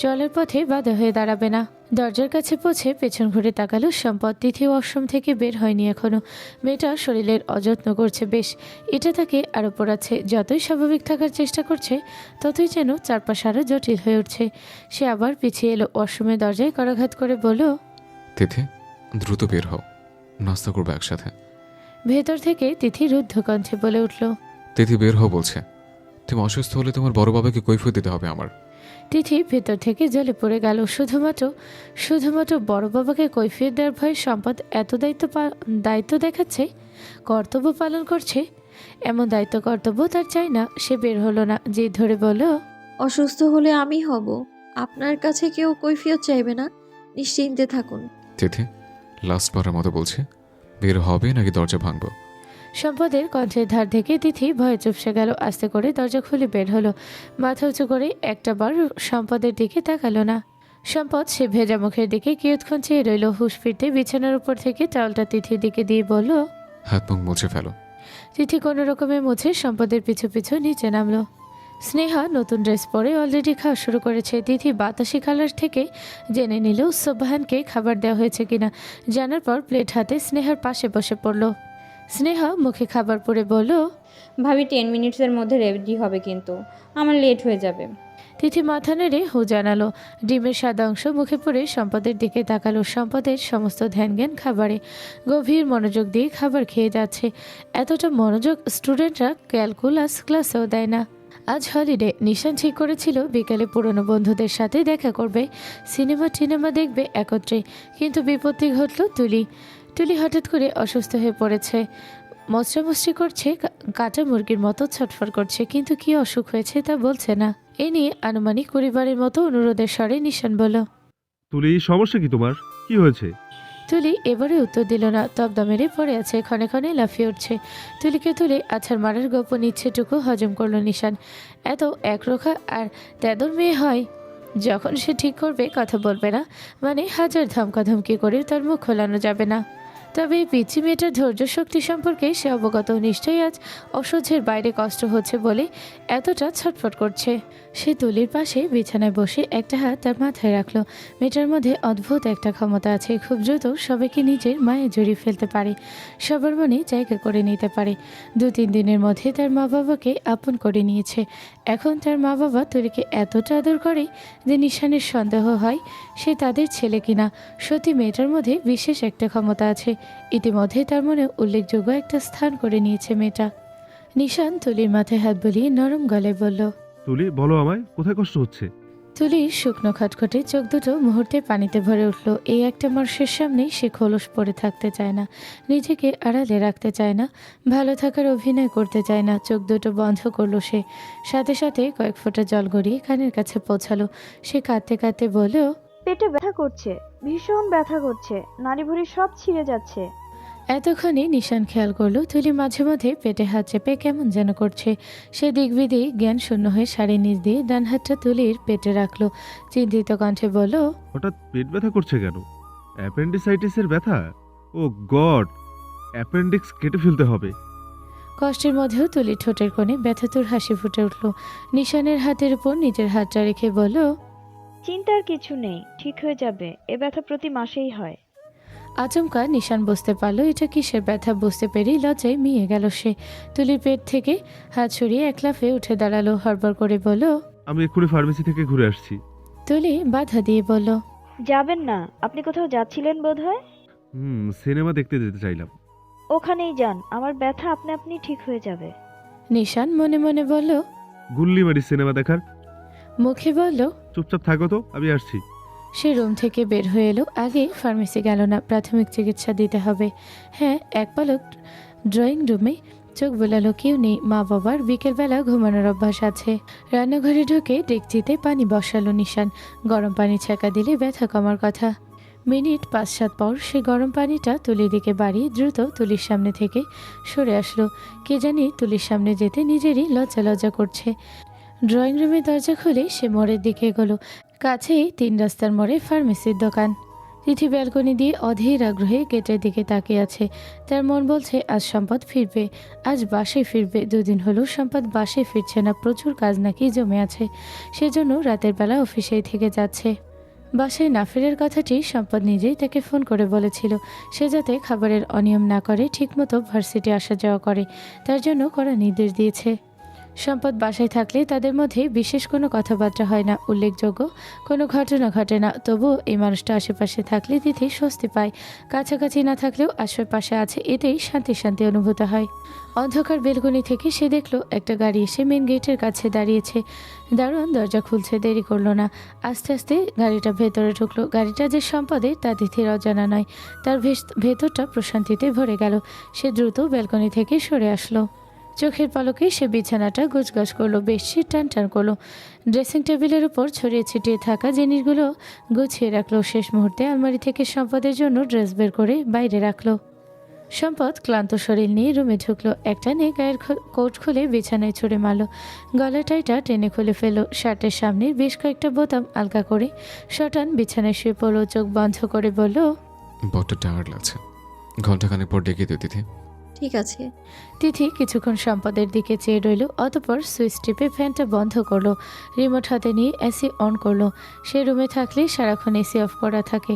চলার পথে বাধা হয়ে দাঁড়াবে না। দরজার কাছে পৌঁছে পেছন ঘুরে তাকালো সম্পদ। তিথি ওয়াশরুম থেকে বের হয়নি এখনো। মেয়েটা শরীরের অযত্ন করছে বেশ। এটা তাকে আরও পোড়াচ্ছে। যতই স্বাভাবিক থাকার চেষ্টা করছে ততই যেন চারপাশ আরও জটিল হয়ে উঠছে। সে আবার পিছিয়ে এলো। ওয়াশরুমের দরজায় করাঘাত করে বলল, তিথি, দ্রুত বের হও। নাস্তা করবো একসাথে। ভেতর থেকে তিথি রুদ্ধ কণ্ঠে বলে উঠল, তিথি, বের হও বলছে। তুমি অসুস্থ হলে তোমার বড় বাবাকে কৈফিয়ত দিতে হবে আমার। তিথি ভেতর থেকে জলে পড়ে গেল। শুধুমাত্র বড় বাবাকে কৈফিয়ত দেওয়ার ভয়ে সম্পদ এত দায়িত্ব দেখাচ্ছে, কর্তব্য পালন করছে। এমন দায়িত্ব কর্তব্য তার চাই না। সে বের হলো না। জিদ ধরে বলল, অসুস্থ হলে আমি হব, আপনার কাছে কেউ কৈফিয়ত চাইবে না, নিশ্চিন্তে থাকুন। তিথি, লাস্ট বারের মতো বলছি, বের হবে নাকি দরজা ভাঙবো? সম্পদের কণ্ঠের ধার থেকে তিথি ভয়ে চুপসে গেল। আস্তে করে দরজা খুলে বের হলো। মাথা উঁচু করে একটাবার সম্পদের দিকে তাকালো না। সম্পদ সে ভেজা মুখের দিকে কিয়ৎক্ষণ চেয়ে রইল। হুঁশ ফিরতে বিছানার উপর থেকে টাওয়ালটা তিথির দিকে দিয়ে বলল, হাত মুখ মুছে ফেলো। তিথি কোনো রকমে মুছে সম্পদের পিছু পিছু নিচে নামলো। স্নেহা নতুন ড্রেস পরে অলরেডি খাওয়া শুরু করেছে। তিথি বাতাসি খালার থেকে জেনে নিল সোবাহানকে খাবার দেওয়া হয়েছে কিনা। জানার পর প্লেট হাতে স্নেহার পাশে বসে পড়ল। স্নেহা মুখে খাবার পরে বলল, ভাবি 10 মিনিটসের মধ্যে রেডি হবে, কিন্তু আমার লেট হয়ে যাবে। তিথি মাথা নেড়ে হু জানালো। ডিমের সাদা অংশ মুখে পড়ে সম্পদের দিকে তাকালো। সম্পদের সমস্ত ধ্যান জ্ঞান খাবারে। গভীর মনোযোগ দিয়ে খাবার খেয়ে যাচ্ছে। এতটা মনোযোগ স্টুডেন্টরা ক্যালকুলাস ক্লাসেও দেয় না। আজ হলিডে। নিশান ঠিক করেছিল বিকেলে পুরনো বন্ধুদের সাথে দেখা করবে, সিনেমা দেখবে একত্রে। কিন্তু বিপত্তি ঘটল। তুলি হঠাৎ করে অসুস্থ হয়ে পড়েছে। মশরামশরি করছে, কাটা মুরগির মতো ছটফট করছে, কিন্তু কি অসুখ হয়েছে তা বলছে না। এ নিয়ে আনুমানিক 20 বারের মতো অনুরোধের স্বরে নিশান বলল, তুলি, সমস্যা কি তোমার? কি হয়েছে? তুলি এবারে উত্তর দিল না। তবদা মেরে পড়ে আছে, ক্ষণে ক্ষণে লাফিয়ে উঠছে। তুলিকে তুলে আছাড় মারার গোপন ইচ্ছেটুকু হজম করলো নিশান। এত একরোখা আর তেদর মেয়ে হয়। যখন সে ঠিক করবে কথা বলবে না, মানে হাজার ধমকাধমকি করে তার মুখ খোলানো যাবে না। তবে এই পিচ্ছি মেয়েটার ধৈর্য শক্তি সম্পর্কে সে অবগত। নিশ্চয়ই আজ অসহ্যের বাইরে কষ্ট হচ্ছে বলে এতটা ছটফট করছে। সে তুলির পাশে বিছানায় বসে একটা হাত তার মাথায় রাখলো। মেয়েটার মধ্যে অদ্ভুত একটা ক্ষমতা আছে। খুব দ্রুত সবাইকে নিজের মায়ে জড়িয়ে ফেলতে পারে, সবার মনে জায়গা করে নিতে পারে। 2-3 দিনের মধ্যে তার মা বাবাকে আপন করে নিয়েছে। এখন তার মা বাবা তুলিকে এতটা আদর করে যে নিশানের সন্দেহ হয় সে তাদের ছেলে কিনা। সত্যি মেয়েটার মধ্যে বিশেষ একটা ক্ষমতা আছে। ইতিমধ্যে তার মনে উল্লেখযোগ্য একটা স্থান করে নিয়েছে মেয়েটা। নিশান তুলির মাথায় হাত বুলিয়ে নরম গলায় বলল, তুলি, বলো আমায়, কোথায় কষ্ট হচ্ছে? তুলি শুকনো খটখটে চোখ দুটো মুহূর্তে পানিতে ভরে উঠল। এই একটা মানুষের সামনেই সে খোলস পরে থাকতে চায় না, নিজেকে আড়ালে রাখতে চায় না, ভালো থাকার অভিনয় করতে চায় না। চোখ দুটো বন্ধ করলো সে, সাথে সাথে কয়েক ফোঁটা জল গড়িয়ে কানের কাছে পৌঁছালো। সে কাঁদতে কাঁদতে বলল, পেটে ব্যথা করছে, ভীষণ ব্যথা করছে, নাড়ি ভুড়ি সব ছিঁড়ে যাচ্ছে। এতক্ষণে নিশান খেয়াল করলো তুলি মাঝে মাঝে পেটে হাত চেপে কেমন যেন করছে। সে দিকবিদিক জ্ঞান শূন্য হয়ে শাড়ি নিচ দিয়ে ডান হাতটা তুলির পেটে রাখলো। চিন্তিত কণ্ঠে বলল, হঠাৎ পেট ব্যথা করছে কেন? অ্যাপেন্ডিসাইটিসের ব্যথা? ও গড, অ্যাপেন্ডিক্স কেটে ফেলতে হবে। কষ্টের মধ্যেও তুলি ঠোঁটের কোণে ব্যথাতুর হাসি ফুটে উঠল। নিশানের হাতের উপর নিজের হাতটা রেখে বলল, চিন্তার কিছু নেই, ঠিক হয়ে যাবে। এ ব্যথা প্রতি মাসেই হয়। আচমকা নিশান বুঝতে পারলো এটা কিসের ব্যথা। বুঝতে পেরেই লজ্জায় মিয়ে গেল সে। তুলির পেট থেকে হাত সরিয়ে এক লাফে উঠে দাঁড়ালো। হড়বড় করে বলল, আমি এক্ষুনি ফার্মেসি থেকে ঘুরে আসছি। তুলি বাধা দিয়ে বলল, যাবেন না, আপনি কোথাও যাচ্ছিলেন বোধহয়। সিনেমা দেখতে যেতে চাইলাম। ওখানেই যান, আমার ব্যথা আপনি আপনি ঠিক হয়ে যাবে। নিশান মনে মনে বলল, গুল্লি মারি সিনেমা দেখার। মুখে বলল, চুপচাপ থাকো তো, আমি আসছি। সে রুম থেকে বের হয়ে এলো। আগে ফার্মেসি গেল না, প্রাথমিক চিকিৎসা দিতে হবে। হ্যাঁ, এক পলক ড্রয়িং রুমে চোখ বোলালো, কেউ নেই। মা বাবার বিকেলবেলা ঘুমানোর অভ্যাস আছে। রান্নাঘরে ঢুকে ডেকচিতে পানি বসালো নিশান। গরম পানি ছেঁকা দিলে ব্যথা কমার কথা। মিনিট 5-7 পর সে গরম পানিটা তুলির দিকে বাড়িয়ে দ্রুত তুলির সামনে থেকে সরে আসলো। কে জানি তুলির সামনে যেতে নিজেরই লজ্জা লজ্জা করছে। ড্রয়িং রুমের দরজা খুলে সে মোড়ের দিকে এগোলো। কাছেই 3 রাস্তার মোড়ে ফার্মেসির দোকান। তিথি ব্যালকনি দিয়ে অধীর আগ্রহে গেটের দিকে তাকিয়ে আছে। তার মন বলছে আজ সম্পদ ফিরবে, আজ বাসে ফিরবে। 2 দিন হলো সম্পদ বাসে ফিরছে না, প্রচুর কাজ নাকি জমে আছে, সেজন্য রাতের বেলা অফিসেই থেকে যাচ্ছে। বাসায় না ফেরার কথাটি সম্পদ নিজেই তাকে ফোন করে বলেছিল। সে যাতে খাবারের অনিয়ম না করে, ঠিকমতো ভার্সিটি আসা যাওয়া করে, তার জন্য কড়া নির্দেশ দিয়েছে। সম্পদ বাসায় থাকলে তাদের মধ্যে বিশেষ কোনো কথাবার্তা হয় না, উল্লেখযোগ্য কোনো ঘটনা ঘটে না। তবুও এই মানুষটা আশেপাশে থাকলে তিথি স্বস্তি পায়। কাছাকাছি না থাকলেও আশেপাশে আছে, এতেই শান্তি শান্তি অনুভূত হয়। অন্ধকার বেলকনি থেকে সে দেখলো একটা গাড়ি এসে মেন গেটের কাছে দাঁড়িয়েছে। দারোয়ান দরজা খুলছে, দেরি করলো না। আস্তে আস্তে গাড়িটা ভেতরে ঢুকলো। গাড়িটা যে সম্পদের তা তিথির অজানা নয়। তার ভেতরটা প্রশান্তিতে ভরে গেল। সে দ্রুত বেলকনি থেকে সরে আসলো। চোখের পলকে সে বিছানাটা গোছগাছ করলো, বেডশিট টান টান করলো। ড্রেসিং টেবিলের উপর ছড়িয়ে ছিটিয়ে থাকা জিনিসগুলো গুছিয়ে রাখলো। শেষ মুহূর্তে আলমারি থেকে সম্পদের জন্য ড্রেস বের করে বাইরে রাখলো। সম্পদ ক্লান্ত শরীর নিয়ে রুমে ঢুকলো। একটানে গায়ের কোট খুলে বিছানায় ছুঁড়ে মারলো। গলার টাইটা টেনে খুলে ফেললো। শার্টের সামনের বেশ কয়েকটা বোতাম আলগা করে শটান বিছানায় শুয়ে পড়লো। চোখ বন্ধ করে বলল, বড্ড টায়ার্ড লাগছে, ঘন্টাখানেক পর ডেকে দিও তিথি। ঠিক আছে। তিথি কিছুক্ষণ সম্পদের দিকে চেয়ে রইল, অতঃপর সুইচ টিপে ফ্যানটা বন্ধ করলো। রিমোট হাতে নিয়ে এসি অন করলো। সে রুমে থাকলে সারাক্ষণ এসি অফ করা থাকে।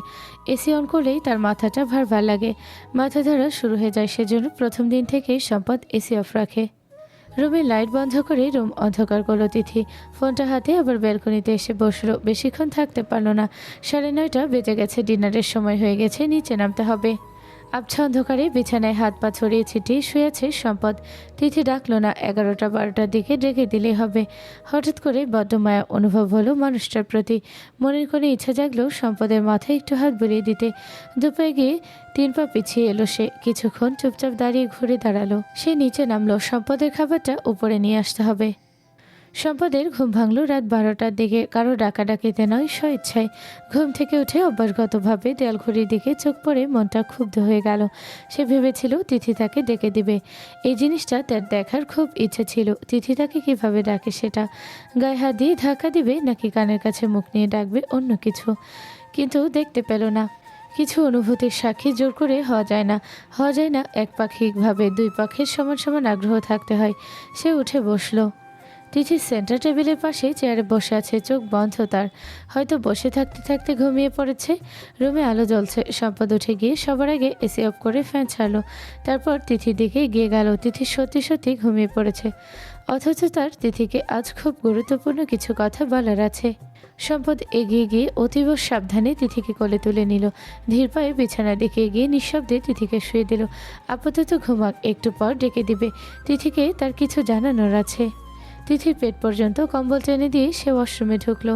এসি অন করলেই তার মাথাটা ভার লাগে, মাথা ধরা শুরু হয়ে যায়। সেজন্য প্রথম দিন থেকেই সম্পদ এসি অফ রাখে। রুমে লাইট বন্ধ করে রুম অন্ধকার করলো তিথি। ফোনটা হাতে আবার ব্যালকনিতে এসে বসলো। বেশিক্ষণ থাকতে পারলো না। 9:30 বেজে গেছে, ডিনারের সময় হয়ে গেছে, নিচে নামতে হবে। আবছা অন্ধকারে বিছানায় হাত পা ছড়িয়ে ছিটিয়ে শুয়েছে সম্পদ। তিথি ডাকলো না। 11টা-12টার দিকে ডেকে দিলেই হবে। হঠাৎ করে বড্ড মায়া অনুভব হলো মানুষটার প্রতি। মনের কোনো ইচ্ছা জাগলো সম্পদের মাথায় একটু হাত বুলিয়ে দিতে। দুপায়ে গিয়ে 3 পা পিছিয়ে এলো সে। কিছুক্ষণ চুপচাপ দাঁড়িয়ে ঘুরে দাঁড়ালো। সে নিচে নামলো। সম্পদের খাবারটা উপরে নিয়ে আসতে হবে। সম্পদের ঘুম ভাঙলো রাত 12টার দিকে। কারো ডাকাডাকিতে নয়, স্বইচ্ছায়। ঘুম থেকে উঠে অভ্যাসগতভাবে দেয়াল ঘড়ির দিকে চোখ পড়ে মনটা ক্ষুব্ধ হয়ে গেল। সে ভেবেছিল তিথি তাকে ডেকে দিবে। এই জিনিসটা তার দেখার খুব ইচ্ছে ছিল। তিথি তাকে কিভাবে ডাকে সেটা, গায়ে হাত দিয়ে ধাক্কা দিবে নাকি কানের কাছে মুখ নিয়ে ডাকবে, অন্য কিছু। কিন্তু দেখতে পেল না। কিছু অনুভূতির সাক্ষী জোর করে হওয়া যায় না একপাক্ষিকভাবে। 2 পক্ষের সমান সমান আগ্রহ থাকতে হয়। সে উঠে বসলো। তিথি সেন্টার টেবিলের পাশে চেয়ারে বসে আছে, চোখ বন্ধ তার। হয়তো বসে থাকতে থাকতে ঘুমিয়ে পড়েছে। রুমে আলো জ্বলছে। সম্পদ উঠে গিয়ে সবার আগে এসি অফ করে ফ্যান ছাড়লো। তারপর তিথির দিকে এগিয়ে গেল। তিথি সত্যি সত্যি ঘুমিয়ে পড়েছে, অথচ তার তিথিকে আজ খুব গুরুত্বপূর্ণ কিছু কথা বলার আছে। সম্পদ এগিয়ে গিয়ে অতীব সাবধানে তিথিকে কোলে তুলে নিল। ধীর পায়ে বিছানার দিকে এগিয়ে নিঃশব্দে তিথিকে শুয়ে দিল। আপাতত ঘুমাক, একটু পর ডেকে দিবে। তিথিকে তার কিছু জানানোর আছে। তিথির পেট পর্যন্ত কম্বল টেনে দিয়ে সে ওয়াশরুমে ঢুকলো।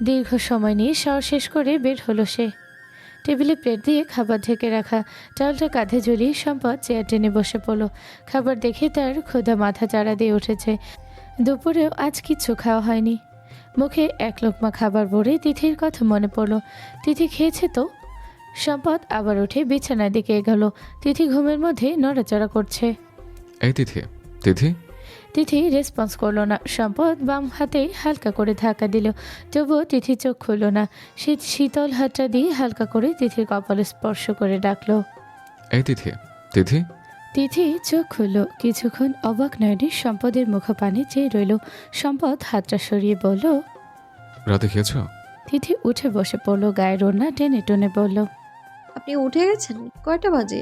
দীর্ঘ সময় নিয়ে শাওয়ার শেষ করে বের হলো সে। টেবিলে প্লেট দিয়ে খাবার ঢেকে রাখা, চালটা কাঁধে ঝুলিয়ে সম্পদ চেয়ার টেনে বসে পড়ল। খাবার দেখে তার ক্ষুধা মাথা চাড়া দিয়ে উঠেছে। দুপুরেও আজ কিচ্ছু খাওয়া হয়নি। মুখে এক লোকমা খাবার ভরে তিথির কথা মনে পড়ল। তিথি খেয়েছে তো। সম্পদ আবার উঠে বিছানার দিকে এগোলো। তিথি ঘুমের মধ্যে নড়াচড়া করছে। এই তিথি, তিথি। তিথি রেসপন্স করলো না। সম্পদ বাম হাতে হালকা করে ধাক্কা দিল, তবুও তিথি চোখ খুলল না। সে শীতল হাতটা দিয়ে হালকা করে তিথির কপালে স্পর্শ করে ডাকলো, এই তিথি, তিথি। তিথি চোখ খুলল। কিছুক্ষণ অবাক নয়নে সম্পদের মুখপানে চেয়ে রইল। সম্পদ হাতটা সরিয়ে বলল, রাতে খেয়েছ? তিথি উঠে বসে পড়ল, গায়ের ওড়না টেনে টেনে বলল, আপনি উঠে গেছেন? কয়টা বাজে?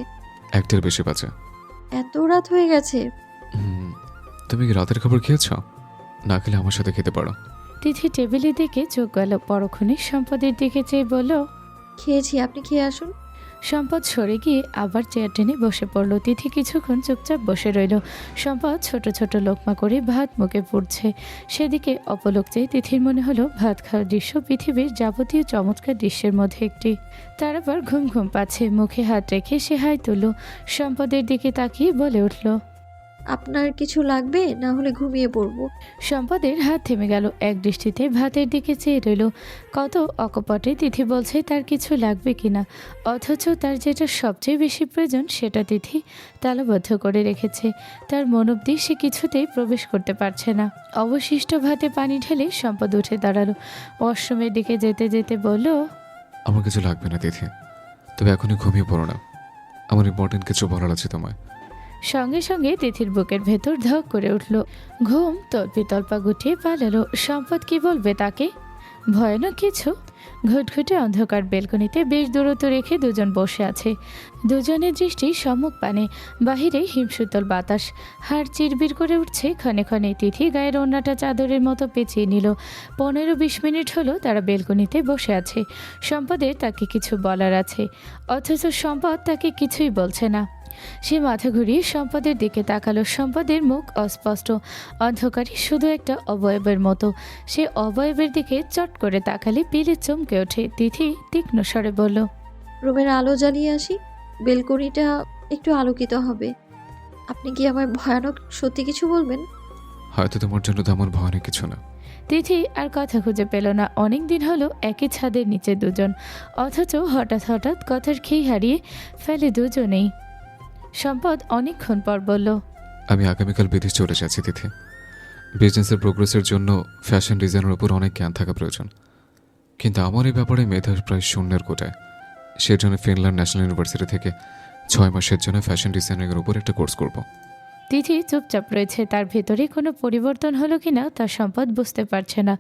একটার বেশি বাজে। এত রাত হয়ে গেছে? তুমি কি রাতের খাবার খেয়েছ? না খেলে আমার সাথে খেতে পারো। তিথি টেবিলের দিকে চোখ গেল, পরক্ষণে সম্পদের দিকে চেয়ে বলল, খেয়েছি, আপনি খেয়ে আসুন। সম্পদ সরে গিয়ে আবার চেয়ার টেনে বসে পড়ল। তিথি কিছুক্ষণ চুপচাপ বসে রইল। সম্পদ ছোট ছোট লোকমা করে ভাত মুখে পুড়ছে। সেদিকে অপলক চেয়ে তিথির মনে হলো ভাত খাওয়ার দৃশ্য পৃথিবীর যাবতীয় চমৎকার দৃশ্যের মধ্যে একটি। তার আবার ঘুম ঘুম পাচ্ছে। মুখে হাত রেখে সে হাই তুলল। সম্পদের দিকে তাকিয়ে বলে উঠল, আপনার কিছু লাগবে? না হলে ঘুমিয়ে পড়বো। সম্পদের হাত থেমে গেল। এক দৃষ্টিতে ভাতের দিকে চেয়ে রইল। কত অকপটে তিথি বলছে তার কিছু লাগবে কিনা, অথচ তার যেটা সবচেয়ে বেশি প্রয়োজন সেটা তিথি তালাবদ্ধ করে রেখেছে। তার মন অবধি সে কিছুতেই প্রবেশ করতে পারছে না। অবশিষ্ট ভাতে পানি ঢেলে সম্পদ উঠে দাঁড়ালো। ওয়াশরুমের দিকে যেতে যেতে বলল, আমার কিছু লাগবে না তিথি, তবে এখনই ঘুমিয়ে পড়ো না। আমার ইম্পর্টেন্ট কিছু বলার আছে তোমায়। সঙ্গে সঙ্গে তিথির বুকের ভেতর ধক করে উঠল। ঘুম তল্পা গুটিয়ে পালালো। সম্পদ কি বলবে তাকে? ভয়ানক কিছু? ঘুটঘুটে অন্ধকার বেলকনিতে বেশ দূরত্ব রেখে দুজন বসে আছে। দুজনের দৃষ্টি সম্মুখ পানে। বাহিরে হিমশীতল বাতাস, হাড় চিরবির করে উঠছে ক্ষণে ক্ষণে। তিথি গায়ের ওড়নাটা চাদরের মতো পেঁচিয়ে নিল। 15-20 মিনিট হলো তারা বেলকনিতে বসে আছে। সম্পদের তাকে কিছু বলার আছে, অথচ সম্পদ তাকে কিছুই বলছে না। সে মাথা ঘুরিয়ে সম্পদের দিকে তাকালো। সম্পদের মুখ অস্পষ্ট, অন্ধকারে শুধু একটা অবয়বের মতো। সে অবয়বের দিকে চট করে তাকালে পিলে চমকে ওঠে। তিথি তীক্ষ্ণ স্বরে বলল, রুমের আলো জ্বালিয়ে আসি, বেলকনিটা একটু আলোকিত হবে। আপনি কি আমায় ভয়ানক সত্যি কিছু বলবেন? হয়তো তোমার জন্য তেমন ভয়ানক কিছু না। তিথি আর কথা খুঁজে পেল না। অনেক দিন হলো একই ছাদের নিচে দুজন, অথচ হঠাৎ হঠাৎ কথার খেই হারিয়ে ফেলে দুজনেই। সম্পদ অনেকক্ষণ পর বলল, আমি আগামীকাল বিদেশ চলে যাচ্ছি তিথি। বিজনেসের প্রোগ্রেসের জন্য ফ্যাশন ডিজাইনের উপর অনেক জ্ঞান থাকা প্রয়োজন, কিন্তু আমার এই ব্যাপারে মেধার প্রায় শূন্যের কোটায়। সেজন্য ফিনল্যান্ড ন্যাশনাল ইউনিভার্সিটি থেকে 6 মাসের জন্য ফ্যাশন ডিজাইনিংয়ের উপর একটা কোর্স করব। তিথি চুপচাপ রয়েছে। তার ভেতরে কোনো পরিবর্তন হলো কিনা তা সম্পদ বুঝতে পারছে না।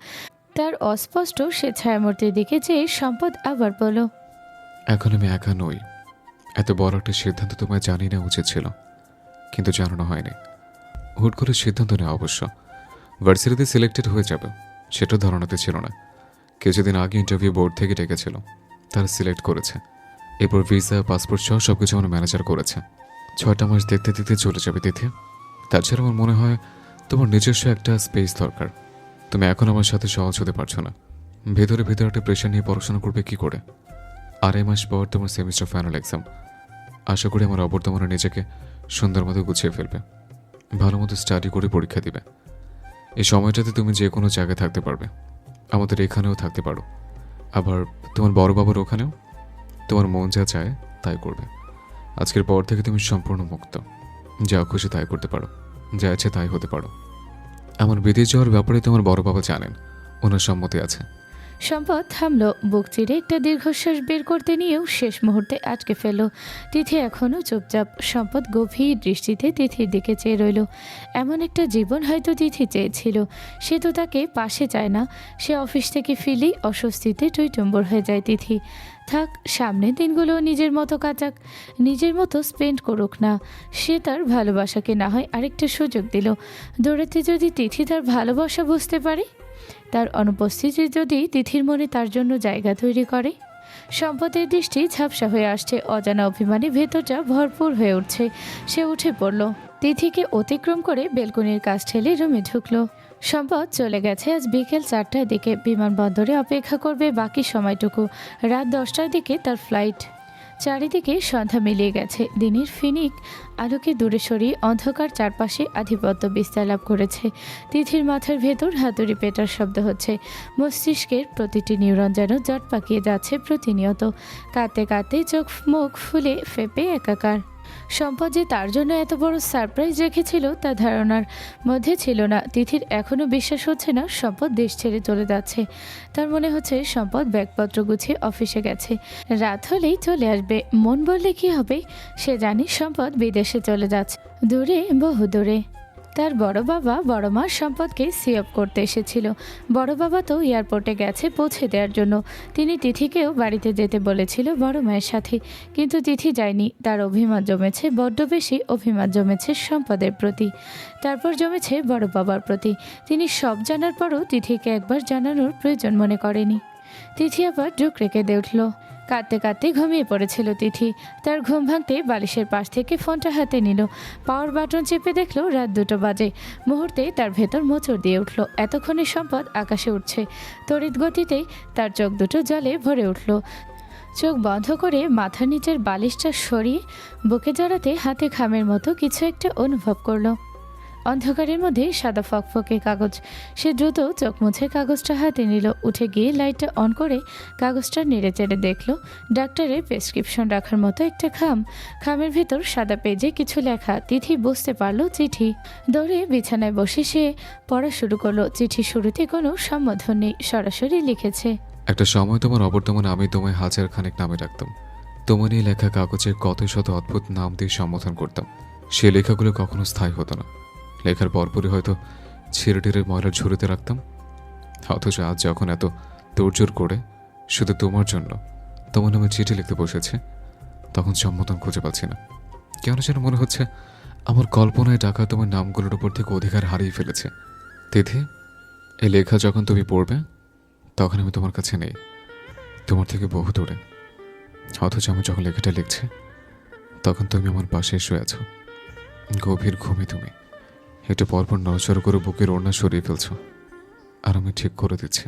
তার অস্পষ্ট সে ছায়ামূর্তির দিকে চেয়ে সম্পদ আবার বলল, এখন আমি একা নই। এত বড় একটা সিদ্ধান্ত তোমায় জানি না উচিত ছিল, কিন্তু জানানো হয়নি। হুট করে সিদ্ধান্ত নেওয়া অবশ্য। ভার্সিটিতে সিলেক্টেড হয়ে যাবে সেটা ধারণাতে ছিল না। কিছুদিন আগে ইন্টারভিউ বোর্ড থেকে ডেকেছিল, তারা সিলেক্ট করেছে। এরপর ভিসা, পাসপোর্ট সহ সবকিছু আমার ম্যানেজার করেছে। 6টা মাস দেখতে দেখতে চলে যাবে তিথি। তাছাড়া আমার মনে হয় তোমার নিজস্ব একটা স্পেস দরকার। তুমি এখন আমার সাথে সহজ হতে পারছো না। ভেতরে ভেতরে একটা প্রেশার নিয়ে পড়াশোনা করবে কি করে? 2.5 মাস পর তোমার সেমিস্টার ফাইনাল এক্সাম। আশা করি আমার অবর্তমানে নিজেকে সুন্দর মতো গুছিয়ে ফেলবে, ভালো মতো স্টাডি করে পরীক্ষা দিবে। এই সময়টাতে তুমি যে কোনো জায়গায় থাকতে পারবে। আমাদের এখানেও থাকতে পারো, আবার তোমার বড় বাবার ওখানেও। তোমার মন যা চায় তাই করবে। আজকের পর থেকে তুমি সম্পূর্ণ মুক্ত। যা খুশি তাই করতে পারো, যা ইচ্ছে তাই হতে পারো। আমার বিদেশ যাওয়ার ব্যাপারে তোমার বড় বাবা জানেন, ওনার সম্মতি আছে। সম্পদ থামল। বুক চিরে একটা দীর্ঘশ্বাস বের করতে নিয়েও শেষ মুহূর্তে আটকে ফেলল। তিথি এখনও চুপচাপ। সম্পদ গভীর দৃষ্টিতে তিথির দিকে চেয়ে রইল। এমন একটা জীবন হয়তো তিথি চেয়েছিল। সে তো তাকে পাশে চায় না। সে অফিস থেকে ফিরলেই অস্বস্তিতে টইটম্বর হয়ে যায় তিথি। থাক, সামনের দিনগুলো নিজের মতো কাটাক, নিজের মতো স্পেন্ড করুক না। সে তার ভালোবাসাকে না হয় আরেকটা সুযোগ দিল। দৌড়াতে যদি তিথি তার ভালোবাসা বুঝতে পারে, তার অনুপস্থিতি যদি তিথির মনে তার জন্য জায়গা তৈরি করে। সম্পদের দৃষ্টি ঝাপসা হয়ে আসছে। অজানা অভিমানে ভেতরটা ভরপুর হয়ে উঠছে। সে উঠে পড়ল। তিথিকে অতিক্রম করে বেলকনির কাছ ঠেলে রুমে ঢুকলো। সম্পদ চলে গেছে আজ বিকেল 4টার দিকে। বিমানবন্দরে অপেক্ষা করবে বাকি সময়টুকু। রাত 10টার দিকে তার ফ্লাইট। চারিদিকে সন্ধ্যা মিলিয়ে গেছে। দিনের ফিনিক আলোকে দূরে সরিয়ে অন্ধকার চারপাশে আধিপত্য বিস্তার লাভ করেছে। তিথির মাথার ভেতর হাতুড়ি পেটার শব্দ হচ্ছে। মস্তিষ্কের প্রতিটি নিউরন যেন জট পাকিয়ে যাচ্ছে প্রতিনিয়ত। কাঁদতে কাঁদতে চোখ মুখ ফুলে ফেপে একাকার। সম্পদ যে তার জন্য এত বড় সারপ্রাইজ রেখেছিল তা ধারণার মধ্যে ছিল না। তিথির এখনও বিশ্বাস হচ্ছে না সম্পদ দেশ ছেড়ে চলে যাচ্ছে। তার মনে হচ্ছে সম্পদ ব্যাগপত্র গুছিয়ে অফিসে গেছে, রাত হলেই চলে আসবে। মন বললে কি হবে, সে জানে সম্পদ বিদেশে চলে যাচ্ছে, দূরে, বহু দূরে। তার বড় বাবা বড় মা সম্পদকে সিঅপ করতে এসেছিল। বড় বাবা তো এয়ারপোর্টে গেছে পৌঁছে দেওয়ার জন্য। তিনি তিথিকেও বাড়িতে যেতে বলেছিল বড় মায়ের সাথে, কিন্তু তিথি যায়নি। তার অভিমান জমেছে, বড্ড বেশি অভিমান জমেছে সম্পদের প্রতি। তারপর জমেছে বড় বাবার প্রতি। তিনি সব জানার পরও তিথিকে একবার জানানোর প্রয়োজন মনে করেনি। তিথি আবার ডুকরে কেঁদে উঠল। কাঁদতে কাঁদতে ঘুমিয়ে পড়েছিল তিথি। তার ঘুম ভাঙতে বালিশের পাশ থেকে ফোনটা হাতে নিল। পাওয়ার বাটন চেপে দেখলো রাত 2টা বাজে। মুহূর্তে তার ভেতর মোচড় দিয়ে উঠল। এতক্ষণে সম্পদ আকাশে উঠছে। তড়িৎ গতিতেই তার চোখ দুটো জলে ভরে উঠল। চোখ বন্ধ করে মাথার নিচের বালিশটা সরিয়ে বুকে জড়াতে হাতে খামের মতো কিছু একটা অনুভব করলো। অন্ধকারের মধ্যে সাদা ফকফকে কাগজ। সে দ্রুত চোখ মুছে কাগজটা হাতে নিল। উঠে গিয়ে লাইটটা অন করে কাগজটা নেড়ে চেড়ে দেখল ডাক্তারের প্রেসক্রিপশন রাখার মতো একটা খামের ভেতর সাদা পেজে কিছু লেখা। তিথি বুঝতে পারল চিঠি। দৌড়ে বিছানায় বসে সে পড়া শুরু করলো। চিঠি শুরুতে কোনো সম্বোধন নেই, সরাসরি লিখেছে, একটা সময় তোমার অবর্তমানে আমি তোমায় হাজার খানেক নামে ডাকতাম। তোমার নিয়ে লেখা কাগজে কত শত অদ্ভুত নাম দিয়ে সম্বোধন করতাম। সে লেখাগুলো কখনো স্থায়ী হতো না। লেখার পরপরই হয়তো ছেড়ে ময়লার ঝুড়িতে রাখতাম। অথচ আজ যখন এত তোড়জোড় করে শুধু তোমার জন্য তোমার নামে চিঠি লিখতে বসেছে, তখন সম্বোধন খুঁজে পাচ্ছি না। কেন যেন মনে হচ্ছে আমার কল্পনায় ডাকা তোমার নামগুলোর উপর থেকে অধিকার হারিয়ে ফেলেছে। তিথি, এই লেখা যখন তুমি পড়বে তখন আমি তোমার কাছে নেই, তোমার থেকে বহু দূরে। অথচ আমি যখন লেখাটা লিখছি তখন তুমি আমার পাশে শুয়ে আছো, গভীর ঘুমে। তুমি একটু পরপর নড়াচড়া করে বুকের ওড়না সরিয়ে ফেলছো, আর আমি ঠিক করে দিচ্ছি।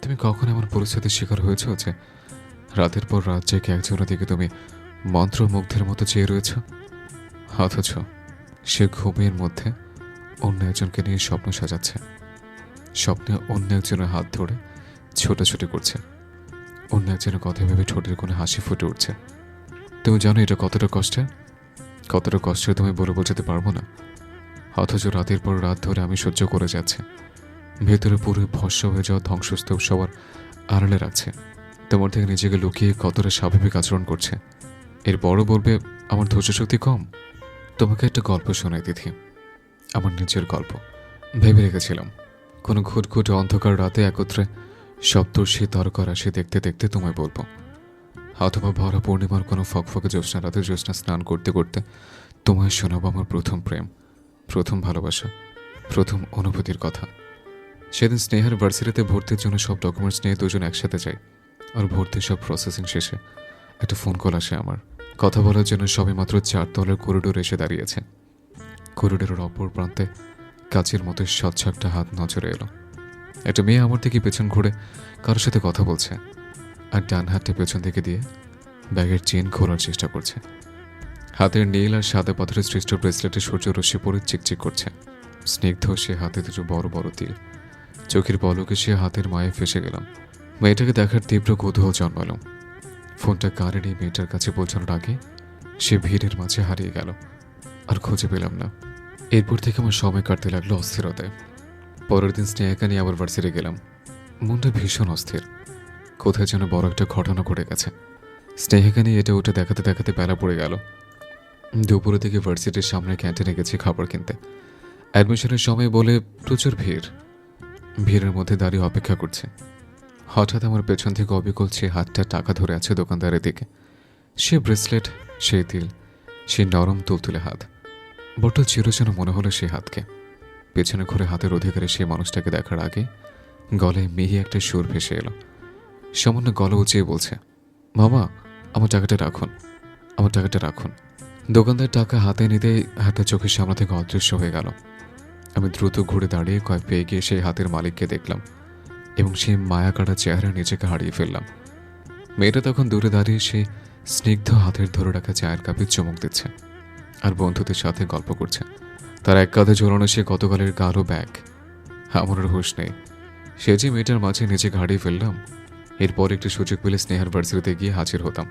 তুমি কখন এমন পরিস্থিতির শিকার হয়েছ যে রাতের পর রাত জেগে একজনের দিকে তুমি মন্ত্রমুগ্ধের মতো চেয়ে রয়েছ, অথচ সে ঘুমের মধ্যে অন্য একজনকে নিয়ে স্বপ্ন সাজাচ্ছে, স্বপ্নে অন্য একজনের হাত ধরে ছোটাছুটি করছে, অন্য একজনের কথা ভেবে ঠোঁটের কোণে হাসি ফুটে উঠছে। তুমি জানো এটা কতটা কষ্টের তুমি বলে বোঝাতে পারবো না। অথচ রাতের পর রাত ধরে আমি সহ্য করে যাচ্ছে। ভেতরে পুরো ভস্ম হয়ে যাওয়া ধ্বংসস্তূপ সবার আড়ালে রাখছে। তোমার থেকে নিজেকে লুকিয়ে কতটা স্বাভাবিক আচরণ করছে। এর বড় বলবে আমার ধৈর্য শক্তি কম। তোমাকে একটা গল্প শোনাই তিথি, আমার নিজের গল্প। ভেবে রেখেছিলাম কোনো ঘুটঘুটে অন্ধকার রাতে একত্রে সপ্তর্ষি তারকারাশি দেখতে দেখতে তোমায় বলবো, অথবা ভরা পূর্ণিমার কোনো ফকফকে জ্যোৎস্না রাতে জ্যোৎস্না স্নান করতে করতে তোমায় শোনাবো আমার প্রথম প্রেম, প্রথম ভালোবাসা, প্রথম অনুভূতির কথা। সেদিন স্নেহার ভার্সিটিতে ভর্তির জন্য সব ডকুমেন্টস নিয়ে দুজন একসাথে যাই। আর ভর্তির সব প্রসেসিং শেষে একটা ফোন কল আসে আমার। কথা বলার জন্য সবে মাত্র 4 তলার করিডোর এসে দাঁড়িয়েছে। করিডোরের অপর প্রান্তে কাচের মতো স্বচ্ছ একটা হাত নজরে এলো। একটা মেয়ে আমার দিকে পেছন ঘুরে কারোর সাথে কথা বলছে, আর ডান হাতটা পেছন দিকে দিয়ে ব্যাগের চেন খোলার চেষ্টা করছে। হাতের নীল আর সাদা পাথরের সৃষ্ট ব্রেসলেটে সূর্যরশ্মি পরে চিকচিক করছে। স্নিগ্ধ সে হাতে দুটো বড় বড় তিল। চোখের পলকে সে হাতের মায়ে ফেসে গেলাম। মেয়েটাকে দেখার তীব্র কৌতূহল জন্মালো। ফোনটা কারে নিয়ে মেয়েটার কাছে পৌঁছানোর আগে সে ভিড়ের মাঝে হারিয়ে গেল, আর খুঁজে পেলাম না। এরপর থেকে আমার সময় কাটতে লাগলো অস্থিরতায়। পরের দিন স্নেহাকে নিয়ে আবার ভার্সিটি গেলাম। মনটা ভীষণ অস্থির, কোথায় যেন বড় একটা ঘটনা ঘটে গেছে। স্নেহাকে নিয়ে এটা ওটা দেখাতে দেখাতে বেলা পড়ে গেল। দুপুরের দিকে ভার্সিটির সামনে ক্যান্টিনে গেছি খাবার কিনতে। অ্যাডমিশনের সময় বলে প্রচুর ভিড়ের মধ্যে দাঁড়িয়ে অপেক্ষা করছে। হঠাৎ আমার পেছন থেকে অবিকল সে হাতটা টাকা ধরে আছে দোকানদারের দিকে। সে ব্রেসলেট, সেই তিল, সেই নরম তুলতুলে হাত। বড্ড চিরচেনা মনে হলো সেই হাতকে। পেছনে ঘুরে হাতের অধিকারে সেই মানুষটাকে দেখার আগে গলায় মিহি একটা সুর ভেসে এলো। সামান্য গলা উঁচিয়ে বলছে, মামা আমার টাকাটা রাখুন, আমার টাকাটা রাখুন। দোকানদার টাকা হাতে নিতেই হাতটা চোখের সামনে থেকে অদৃশ্য হয়ে গেল। আমি দ্রুত ঘুরে দাঁড়িয়ে কয়েক পেয়ে গিয়ে সেই হাতের মালিককে দেখলাম এবং সেই মায়া কাটা চেহারা নিজেকে হারিয়ে ফেললাম। মেয়েটা তখন দূরে দাঁড়িয়ে সেই স্নিগ্ধ হাতের ধরে রাখা চায়ের কাপে চুমুক দিচ্ছে আর বন্ধুদের সাথে গল্প করছে। তার এক কাঁধে ঝোলানো সে গতকালের কালো ব্যাগ। আমার আর হুঁশ নেই। সে যে মেয়েটার মাঝে নিজেকে হারিয়ে ফেললাম। এরপর একটি সুযোগ পেলে স্নেহার ভার্সিটিতে গিয়ে হাজির হতাম।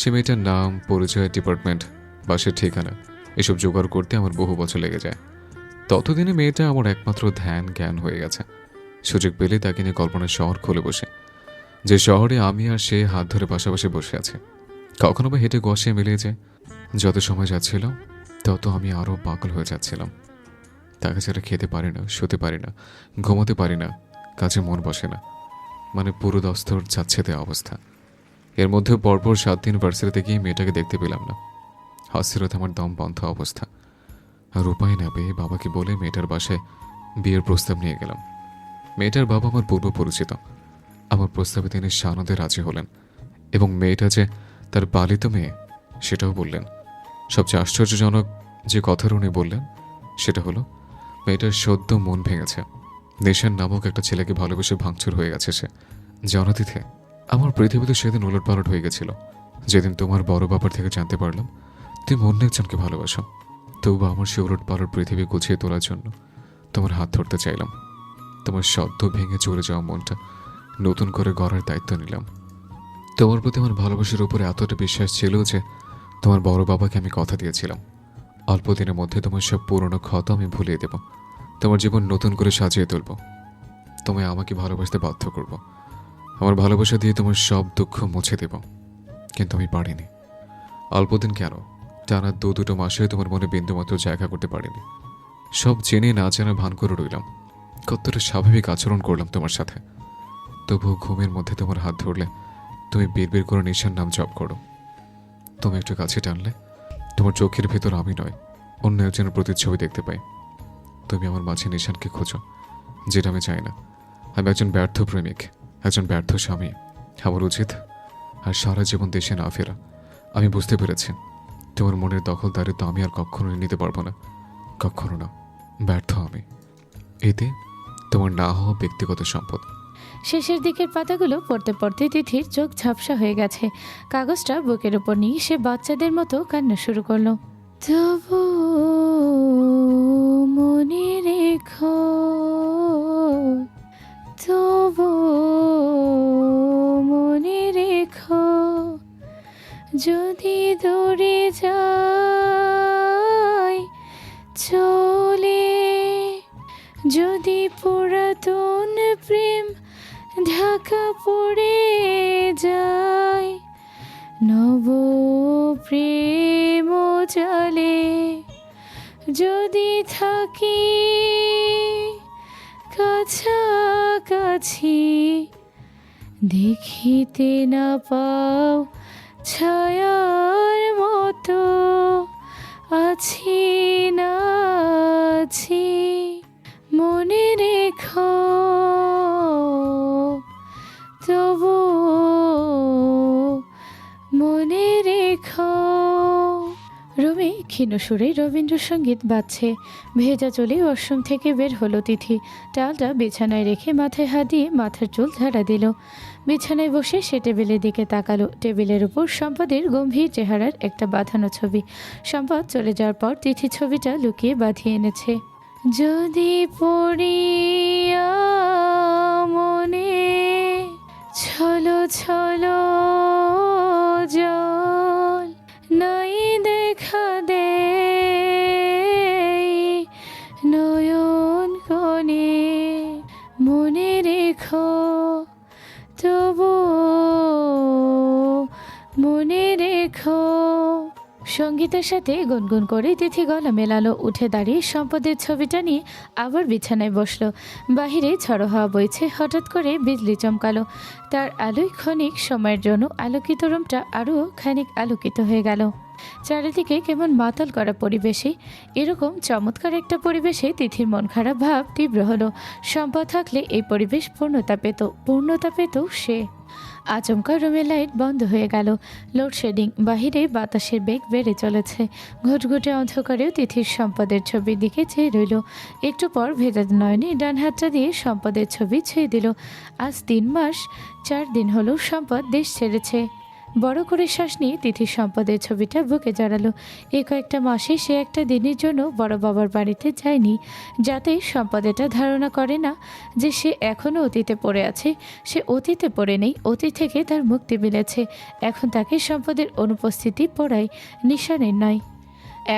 সে মেয়েটার নাম, পরিচয়, ডিপার্টমেন্ট, বাসের ঠিকানা এসব জোগাড় করতে আমার বহু বছর লেগে যায়। ততদিনে মেয়েটা আমার একমাত্র ধ্যান জ্ঞান হয়ে গেছে। সুযোগ পেলে তাকে নিয়ে কল্পনার শহর খুলে বসে, যে শহরে আমি আর সে হাত ধরে পাশাপাশি বসে আছে। কখনো বা হেঁটে গসে মিলিয়ে যায়। যত সময় যাচ্ছিল তত আমি আরও পাগল হয়ে যাচ্ছিলাম। তাকে ছাড়া খেতে পারি না, শুতে পারি না, ঘুমোতে পারি না, কাজে মন বসে না, মানে পুরো দস্তর যাচ্ছে দেওয়া অবস্থা। এর মধ্যে পরপর 7 দিন ভার্সিটিতে গিয়ে মেয়েটাকে দেখতে পেলাম না। হাসিরত আমার দম বন্ধ অবস্থা। আর উপায় না পেয়ে বাবাকে বলে মেয়েটার বাসায় বিয়ের প্রস্তাব নিয়ে গেলাম। মেয়েটার বাবা আমার পূর্ব পরিচিত। আমার প্রস্তাবে তিনি সানন্দে রাজি হলেন এবং মেয়েটা যে তার পালিত মেয়ে সেটাও বললেন। সবচেয়ে আশ্চর্যজনক যে কথার উনি বললেন সেটা হলো মেয়েটার সদ্য মন ভেঙেছে। নিশান নামক একটা ছেলেকে ভালোবেসে ভাঙচুর হয়ে গেছে সে। জানো তিথি, আমার পৃথিবীতে সেদিন উলটপালট হয়ে গেছিল যেদিন তোমার বড় বাবার থেকে জানতে পারলাম তুমি অন্য একজনকে ভালোবাসো। তবু আমার সে উলটপালট পৃথিবী গুছিয়ে তোলার জন্য তোমার হাত ধরতে চাইলাম। তোমার সদ্য ভেঙে চলে যাওয়া মনটা নতুন করে গড়ার দায়িত্ব নিলাম। তোমার প্রতি আমার ভালোবাসার উপরে এতটা বিশ্বাস ছিল যে তোমার বড় বাবাকে আমি কথা দিয়েছিলাম অল্প দিনের মধ্যে তোমার সব পুরনো ক্ষত আমি ভুলিয়ে দেব, তোমার জীবন নতুন করে সাজিয়ে তুলব, তোমায় আমাকে ভালোবাসতে বাধ্য করব, আমার ভালোবাসা দিয়ে তোমার সব দুঃখ মুছে দেব। কিন্তু আমি পারিনি। অল্পদিন কেন, টানা দুটো মাসে তোমার মনে বিন্দুমাত্র জায়গা করতে পারিনি। সব জেনে না জানা ভান করে রইলাম। কতটা স্বাভাবিক আচরণ করলাম তোমার সাথে। তবুও ঘুমের মধ্যে তোমার হাত ধরলে তুমি বিড়বিড় করে নিশার নাম জপ করো। তুমি একটু কাছে টানলে তোমার চোখের ভেতর আমি নয় অন্য একজনের প্রতিচ্ছবি দেখতে পাই। তুমি আমার মাঝে নিশানকে খোঁজো, যেটা আমি চাই না। আমি একজন ব্যর্থ প্রেমিক, একজন ব্যর্থ স্বামী। আমার উচিত আর সারা জীবন দেশে না ফেরা। আমি বুঝতে পেরেছি তোমার মনের দখলদারিত্ব আমি আর কখনোই নিতে পারবো না, কখনো না। ব্যর্থ আমি। এতে তোমার না হওয়া ব্যক্তিগত সম্পদ। শেষের দিকের পাতাগুলো পড়তে পড়তে তিথির চোখ ঝাপসা হয়ে গেছে। কাগজটা বুকের উপর নিয়ে সে বাচ্চাদের মতো কান্না শুরু করলো। তবু মনে রেখো, তবু মনে রেখো, যদি দূরে যাই চলে, যদি পুরাতন প্রেম ঢাকা পড়ে যায়, নব প্রেম জালে যদি থাকি কাছাকাছি, দেখিতে না পাও ছায়ার মতো আছি না আছি, মনে রেখো, তবু মনে রেখো। রুমে ক্ষীণ সুরে রবীন্দ্রসঙ্গীত বাজছে। ভেজা চলে ওয়াশরুম থেকে বের হলো তিথি। টালটা বিছানায় রেখে মাথায় হাত দিয়ে মাথার চুল ঝাড়া দিল। বিছানায় বসে সে টেবিলের দিকে তাকালো। টেবিলের উপর সম্পদের গম্ভীর চেহারার একটা বাঁধানো ছবি। সম্পদ চলে যাওয়ার পর তিথি ছবিটা লুকিয়ে বাঁধিয়ে এনেছে। যদি পড়িয়া মনে ছলো ছলো জল নাই দেখা দে নয়ন কোণে, মনে রেখো, তবু মনে রেখো। সঙ্গীতের সাথে গুনগুন করে তিথি গলা মেলালো। উঠে দাঁড়িয়ে সম্পদের ছবিটা নিয়ে আবার বিছানায় বসলো। বাহিরে ঝড়ো হাওয়া বইছে। হঠাৎ করে বিজলি চমকালো। তার আলোয় ক্ষণিক সময়ের জন্য আলোকিত রুমটা আরও খানিক আলোকিত হয়ে গেল। চারিদিকে কেমন মাতাল করা পরিবেশে। এরকম চমৎকার একটা পরিবেশে তিথির মন খারাপ ভাব তীব্র হলো। সম্পদ থাকলে এই পরিবেশ পূর্ণতা পেত সে। আচমকা রুমের লাইট বন্ধ হয়ে গেল। লোডশেডিং, বাহিরে বাতাসের বেগ বেড়ে চলেছে। ঘুটঘুটে অন্ধকারেও তিথির সম্পদের ছবির দিকে চেয়ে রইল। একটু পর ভেজা নয়নে ডান হাতটা দিয়ে সম্পদের ছবি ছুঁয়ে দিল। আজ 3 মাস 4 দিন হলো সম্পদ দেশ ছেড়েছে। বড় করে শ্বাস নিয়ে তিথি সম্পদের ছবিটা বুকে জড়ালো। এই কয়েকটা মাসে সে একটা দিনের জন্য বড় বাবার বাড়িতে যায়নি, যাতে সম্পদ এটা ধারণা করে না যে সে এখনও অতীতে পড়ে আছে। সে অতীতে পড়ে নেই, অতীত থেকে তার মুক্তি মিলেছে। এখন তাকে সম্পদের অনুপস্থিতি পড়ায়, নিশানের নয়।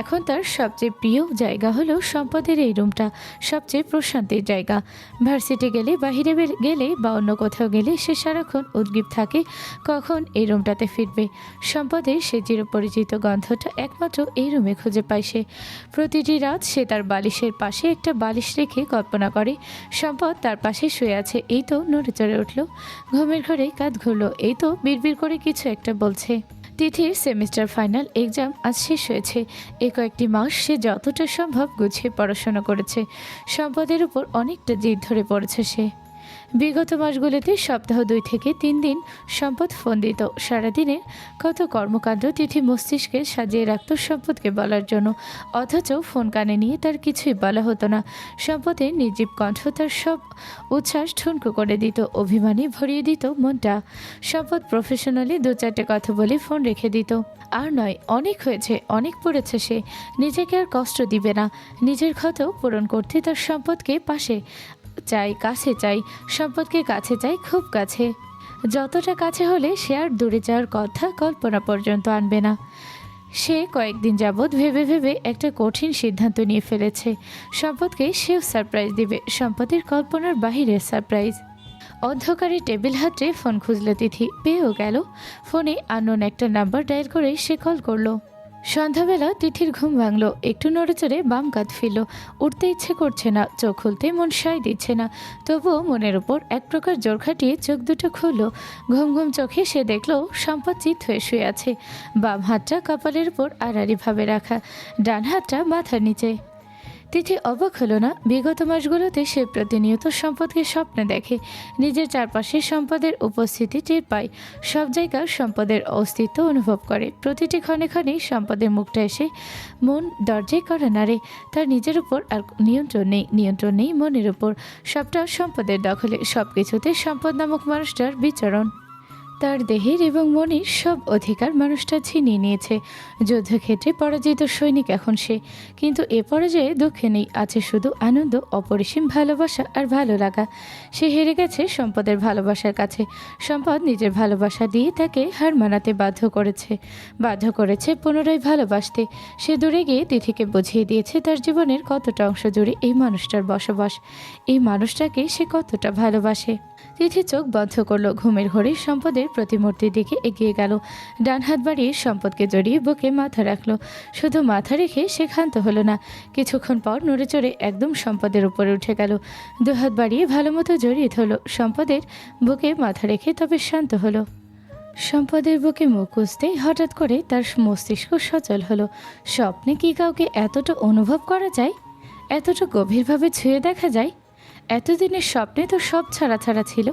এখন তার সবচেয়ে প্রিয় জায়গা হলো সম্পদের এই রুমটা, সবচেয়ে প্রশান্তির জায়গা। ভার্সিটি গেলে, বাহিরে গেলে বা অন্য কোথাও গেলে সে সারাক্ষণ উদ্গ্রীব থাকে কখন এই রুমটাতে ফিরবে। সম্পদের সে চিরপরিচিত গন্ধটা একমাত্র এই রুমে খুঁজে পায় সে। প্রতিটি রাত সে তার বালিশের পাশে একটা বালিশ রেখে কল্পনা করে সম্পদ তার পাশে শুয়ে আছে। এই তো নড়ে চড়ে উঠল, ঘুমের ঘরে কাঁধ ঘুরল, এই তো বিড়বিড় করে কিছু একটা বলছে। তিথির সেমিস্টার ফাইনাল এক্সাম আজ শেষ হয়েছে। এই কয়েকটি মাস সে যতটা সম্ভব গুছিয়ে পড়াশোনা করেছে। সম্পদের উপর অনেকটা জিদ ধরে পড়েছে সে। বিগত মাসগুলিতে সপ্তাহ 2 থেকে 3 দিন সম্পদ ফোন দিত। সারাদিনের কত কর্মকাণ্ড তিথি মস্তিষ্কে সাজিয়ে রাখত সম্পদকে বলার জন্য, অথচ ফোন কানে নিয়ে তার কিছুই বলা হতো না। সম্পদের নির্জীব কণ্ঠ তার সব উচ্ছ্বাস ঠুনকো করে দিত, অভিমানে ভরিয়ে দিত মনটা। সম্পদ প্রফেশনালি 2-4টে কথা বলে ফোন রেখে দিত। আর নয়, অনেক হয়েছে, অনেক পড়েছে সে। নিজেকে আর কষ্ট দিবে না। নিজের ক্ষত পূরণ করতে তার সম্পদকে পাশে চাই, কাছে চাই, সম্পদকে কাছে চাই, খুব কাছে। যতটা কাছে হলে সে আর দূরে যাওয়ার কথা কল্পনা পর্যন্ত আনবে না। সে কয়েকদিন যাবৎ ভেবে ভেবে একটা কঠিন সিদ্ধান্ত নিয়ে ফেলেছে। সম্পদকে সেও সারপ্রাইজ দিবে, সম্পদের কল্পনার বাহিরে সারপ্রাইজ। অন্ধকারে টেবিল হাতে ফোন খুঁজল তিথি, পেয়েও গেল। ফোনে আননোন একটা নাম্বার ডায়াল করে সে কল করলো। সন্ধ্যাবেলা তিথির ঘুম ভাঙল, একটু নড়েচড়ে বাম কাঁধ ফিরল। উঠতে ইচ্ছে করছে না, চোখ খুলতে মন সায় দিচ্ছে না। তবুও মনের উপর এক প্রকার জোর খাটিয়ে চোখ দুটো খুলল। ঘুম ঘুম চোখে সে দেখল সম্পদ চিত হয়ে শুয়ে আছে, বাম হাতটা কপালের উপর আড়াআড়িভাবে রাখা, ডান হাতটা মাথার নিচে। তিথি অবাক হলো না। বিগত মাসগুলোতে সে প্রতিনিয়ত সম্পদকে স্বপ্নে দেখে, নিজের চারপাশে সম্পদের উপস্থিতি টের পায়, সব জায়গায় সম্পদের অস্তিত্ব অনুভব করে। প্রতিটি ক্ষণে ক্ষণেই সম্পদের মুখটা এসে মন দরজায় করা নাড়ে। তার নিজের উপর আর নিয়ন্ত্রণ নেই মনের উপর। সবটা সম্পদের দখলে, সব কিছুতে সম্পদ নামক মানুষটার বিচরণ। তার দেহের এবং মনের সব অধিকার মানুষটা ছিনিয়ে নিয়েছে। যুদ্ধক্ষেত্রে পরাজিত সৈনিক এখন সে, কিন্তু এ পরাজয়ে দুঃখে নেই, আছে শুধু আনন্দ, অপরিসীম ভালোবাসা আর ভালো লাগা। সে হেরে গেছে সম্পদের ভালোবাসার কাছে। সম্পদ নিজের ভালোবাসা দিয়ে তাকে হার মানাতে বাধ্য করেছে পুনরায় ভালোবাসতে। সে দূরে গিয়ে তিথিকে বুঝিয়ে দিয়েছে তার জীবনের কতটা অংশ জুড়ে এই মানুষটার বসবাস, এই মানুষটাকে সে কতটা ভালোবাসে। তিথি চোখ বন্ধ করলো, ঘুমের ঘোরে সম্পদের প্রতিমূর্তির দিকে এগিয়ে গেল। ডান হাত বাড়িয়ে সম্পদকে জড়িয়ে বুকে মাথা রাখলো। শুধু মাথা রেখে সে ক্ষান্ত হলো না। কিছুক্ষণ পর নড়ে চড়ে একদম সম্পদের উপরে উঠে গেল। 2 হাত বাড়িয়ে ভালো মতো জড়িয়ে ধরল সম্পদের বুকে মাথা রেখে, তবে শান্ত হলো। সম্পদের বুকে মুখ গুজতে হঠাৎ করে তার মস্তিষ্ক সচল হলো। স্বপ্নে কি কাউকে এতটা অনুভব করা যায়, এতটা গভীরভাবে ছুঁয়ে দেখা যায়? এতদিনের স্বপ্নে তো সব ছাড়া ছাড়া ছিল।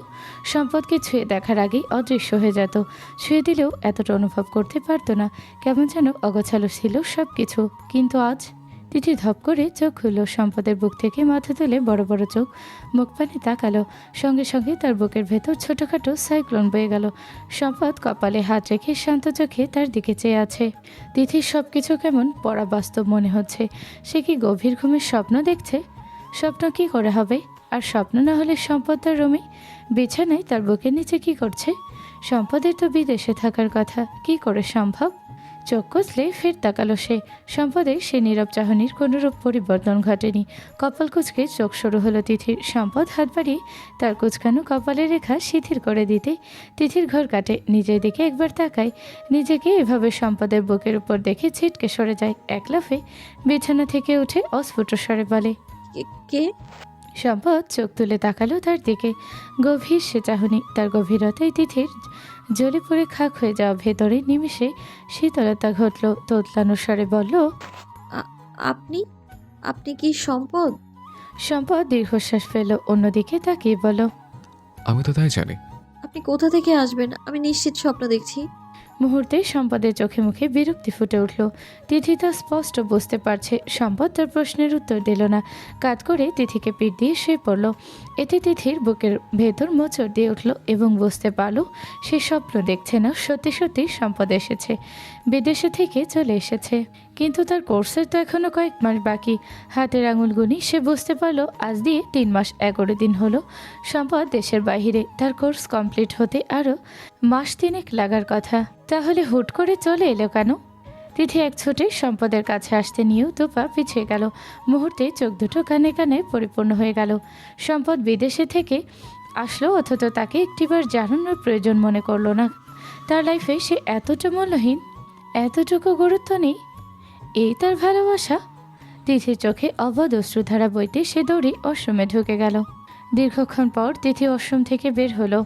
সম্পদকে ছুঁয়ে দেখার আগেই অদৃশ্য হয়ে যেত। ছুঁয়ে দিলেও এতটা অনুভব করতে পারতো না। কেমন যেন অগোছালো ছিল সব কিছু। কিন্তু আজ তিথি ধপ করে চোখ খুলল। সম্পদের বুক থেকে মাথা তুলে বড় বড় চোখ মুখ পানে তাকালো। সঙ্গে সঙ্গে তার বুকের ভেতর ছোটখাটো সাইক্লোন বয়ে গেল। সম্পদ কপালে হাত রেখে শান্ত চোখে তার দিকে চেয়ে আছে। তিথির সব কিছু কেমন পরাবাস্তব মনে হচ্ছে। সে কি গভীর ঘুমের স্বপ্ন দেখছে? স্বপ্ন কি করে হবে? আর স্বপ্ন না হলে সম্পদ তার রুমে বিছানায় তার বুকের নিচে কি করছে? সম্পদের তো বিদেশে থাকার কথা, কি করে সম্ভব? চোখ কচলে ফের তাকালো সে। সম্পদের সে নীরব চাহনির কোনোরূপ পরিবর্তন ঘটেনি। কপাল কুচকে চোখ শুরু হলো তিথির। সম্পদ হাত বাড়িয়ে তার কুচকানো কপালের রেখা শিথিল করে দিতে তিথির ঘর কাটে। নিজের দিকে একবার তাকায়, নিজেকে এভাবে সম্পদের বুকের উপর দেখে ছিটকে সরে যায়। এক লাফে বিছানা থেকে উঠে অস্ফুট স্বরে বলে, কে? সম্পদ চোখ তুলে তাকালো তার দিকে। গভীর সে চাহনি, তার গভীরতায় তিথির জ্বলে পড়ে খাক হয়ে যাওয়া ভেতরে নিমিষে শীতলতা ঘটল। তোতলানো স্বরে বলল, আপনি আপনি কি সম্পদ? সম্পদ দীর্ঘশ্বাস ফেল, অন্যদিকে তাকিয়ে বলল, আমি তো তাই জানি। আপনি কোথা থেকে আসবেন? আমি নিশ্চিত স্বপ্ন দেখছি। মুহূর্তে সম্পদের চোখে মুখে বিরক্তি ফুটে উঠল। তিথি তা স্পষ্ট বুঝতে পারছে। সম্পদ তার প্রশ্নের উত্তর দিল না, কাত করে তিথিকে পিঠ দিয়ে শুয়ে পড়ল। এতে তিথির বুকের ভেতর মোচড় দিয়ে উঠল এবং বুঝতে পারল সে স্বপ্ন দেখছে না, সত্যি সত্যি সম্পদ এসেছে, বিদেশে থেকে চলে এসেছে। কিন্তু তার কোর্সের তো এখনো কয়েক মাস বাকি। হাতের আঙুল গুনি সে বুঝতে পারল আজ দিয়ে 3 মাস 11 দিন হলো সম্পদ দেশের বাইরে। তার কোর্স কমপ্লিট হতে আরও মাস 3 লাগার কথা। তাহলে হুট করে চলে এলো কেন? তিথি এক ছুটে সম্পদের কাছে আসতে নিয়েও দুপা পিছিয়ে গেল। মুহূর্তে চোখ দুটো কানে কানে পরিপূর্ণ হয়ে গেল। সম্পদ বিদেশে থেকে আসলো অথচ তাকে একটিবার জানানোর প্রয়োজন মনে করলো না। তার লাইফে সে এতটা মূল্যহীন, এতটুকু গুরুত্ব নেই, এই তার ভালোবাসা? তিথির চোখে অবাধ অশ্রুধারা বইতে সে দৌড়ে অশ্রমে ঢুকে গেল। দীর্ঘক্ষণ পর তিথি অশ্রম থেকে বের হলো।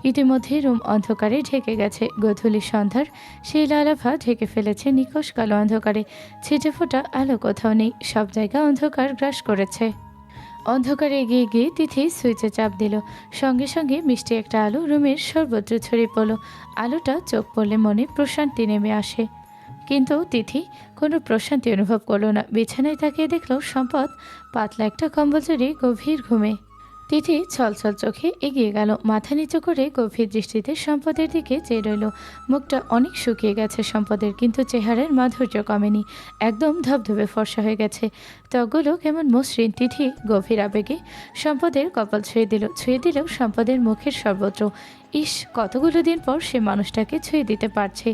ইতিমধ্যে রুম অন্ধকারে ঢেকে গেছে। গোধূলি সন্ধ্যার সেই লালাভা ঢেকে ফেলেছে নিকষ কালো অন্ধকারে। ছিটে ফোটা আলো কোথাও নেই, সব জায়গা অন্ধকার গ্রাস করেছে। অন্ধকারে এগিয়ে গিয়ে তিথি সুইচে চাপ দিল। সঙ্গে সঙ্গে মিষ্টি একটা আলো রুমের সর্বত্র ছড়িয়ে পড়ল। আলোটা চোখ পড়লে মনে প্রশান্তি নেমে আসে, কিন্তু তিথি কোনো প্রশান্তি অনুভব করলো না। বিছানায় তাকিয়ে দেখল সম্পদ পাতলা একটা কম্বল জড়িয়ে গভীর ঘুমে। তিথি ছলছল চোখে এগিয়ে গেল, মাথা নিচু করে গভীর দৃষ্টিতে সম্পদের দিকে চেয়ে রইল। মুখটা অনেক শুকিয়ে গেছে সম্পদের, কিন্তু চেহারার মাধুর্য কমেনি। একদম ধবধবে ফর্সা হয়ে গেছে, ত্বকগুলো কেমন মসৃণ। তিথি গভীর আবেগে সম্পদের কপাল ছুঁয়ে দিল সম্পদের মুখের সর্বত্র। ইস, কতগুলো দিন পর সে মানুষটাকে ছুঁয়ে দিতে পারছে,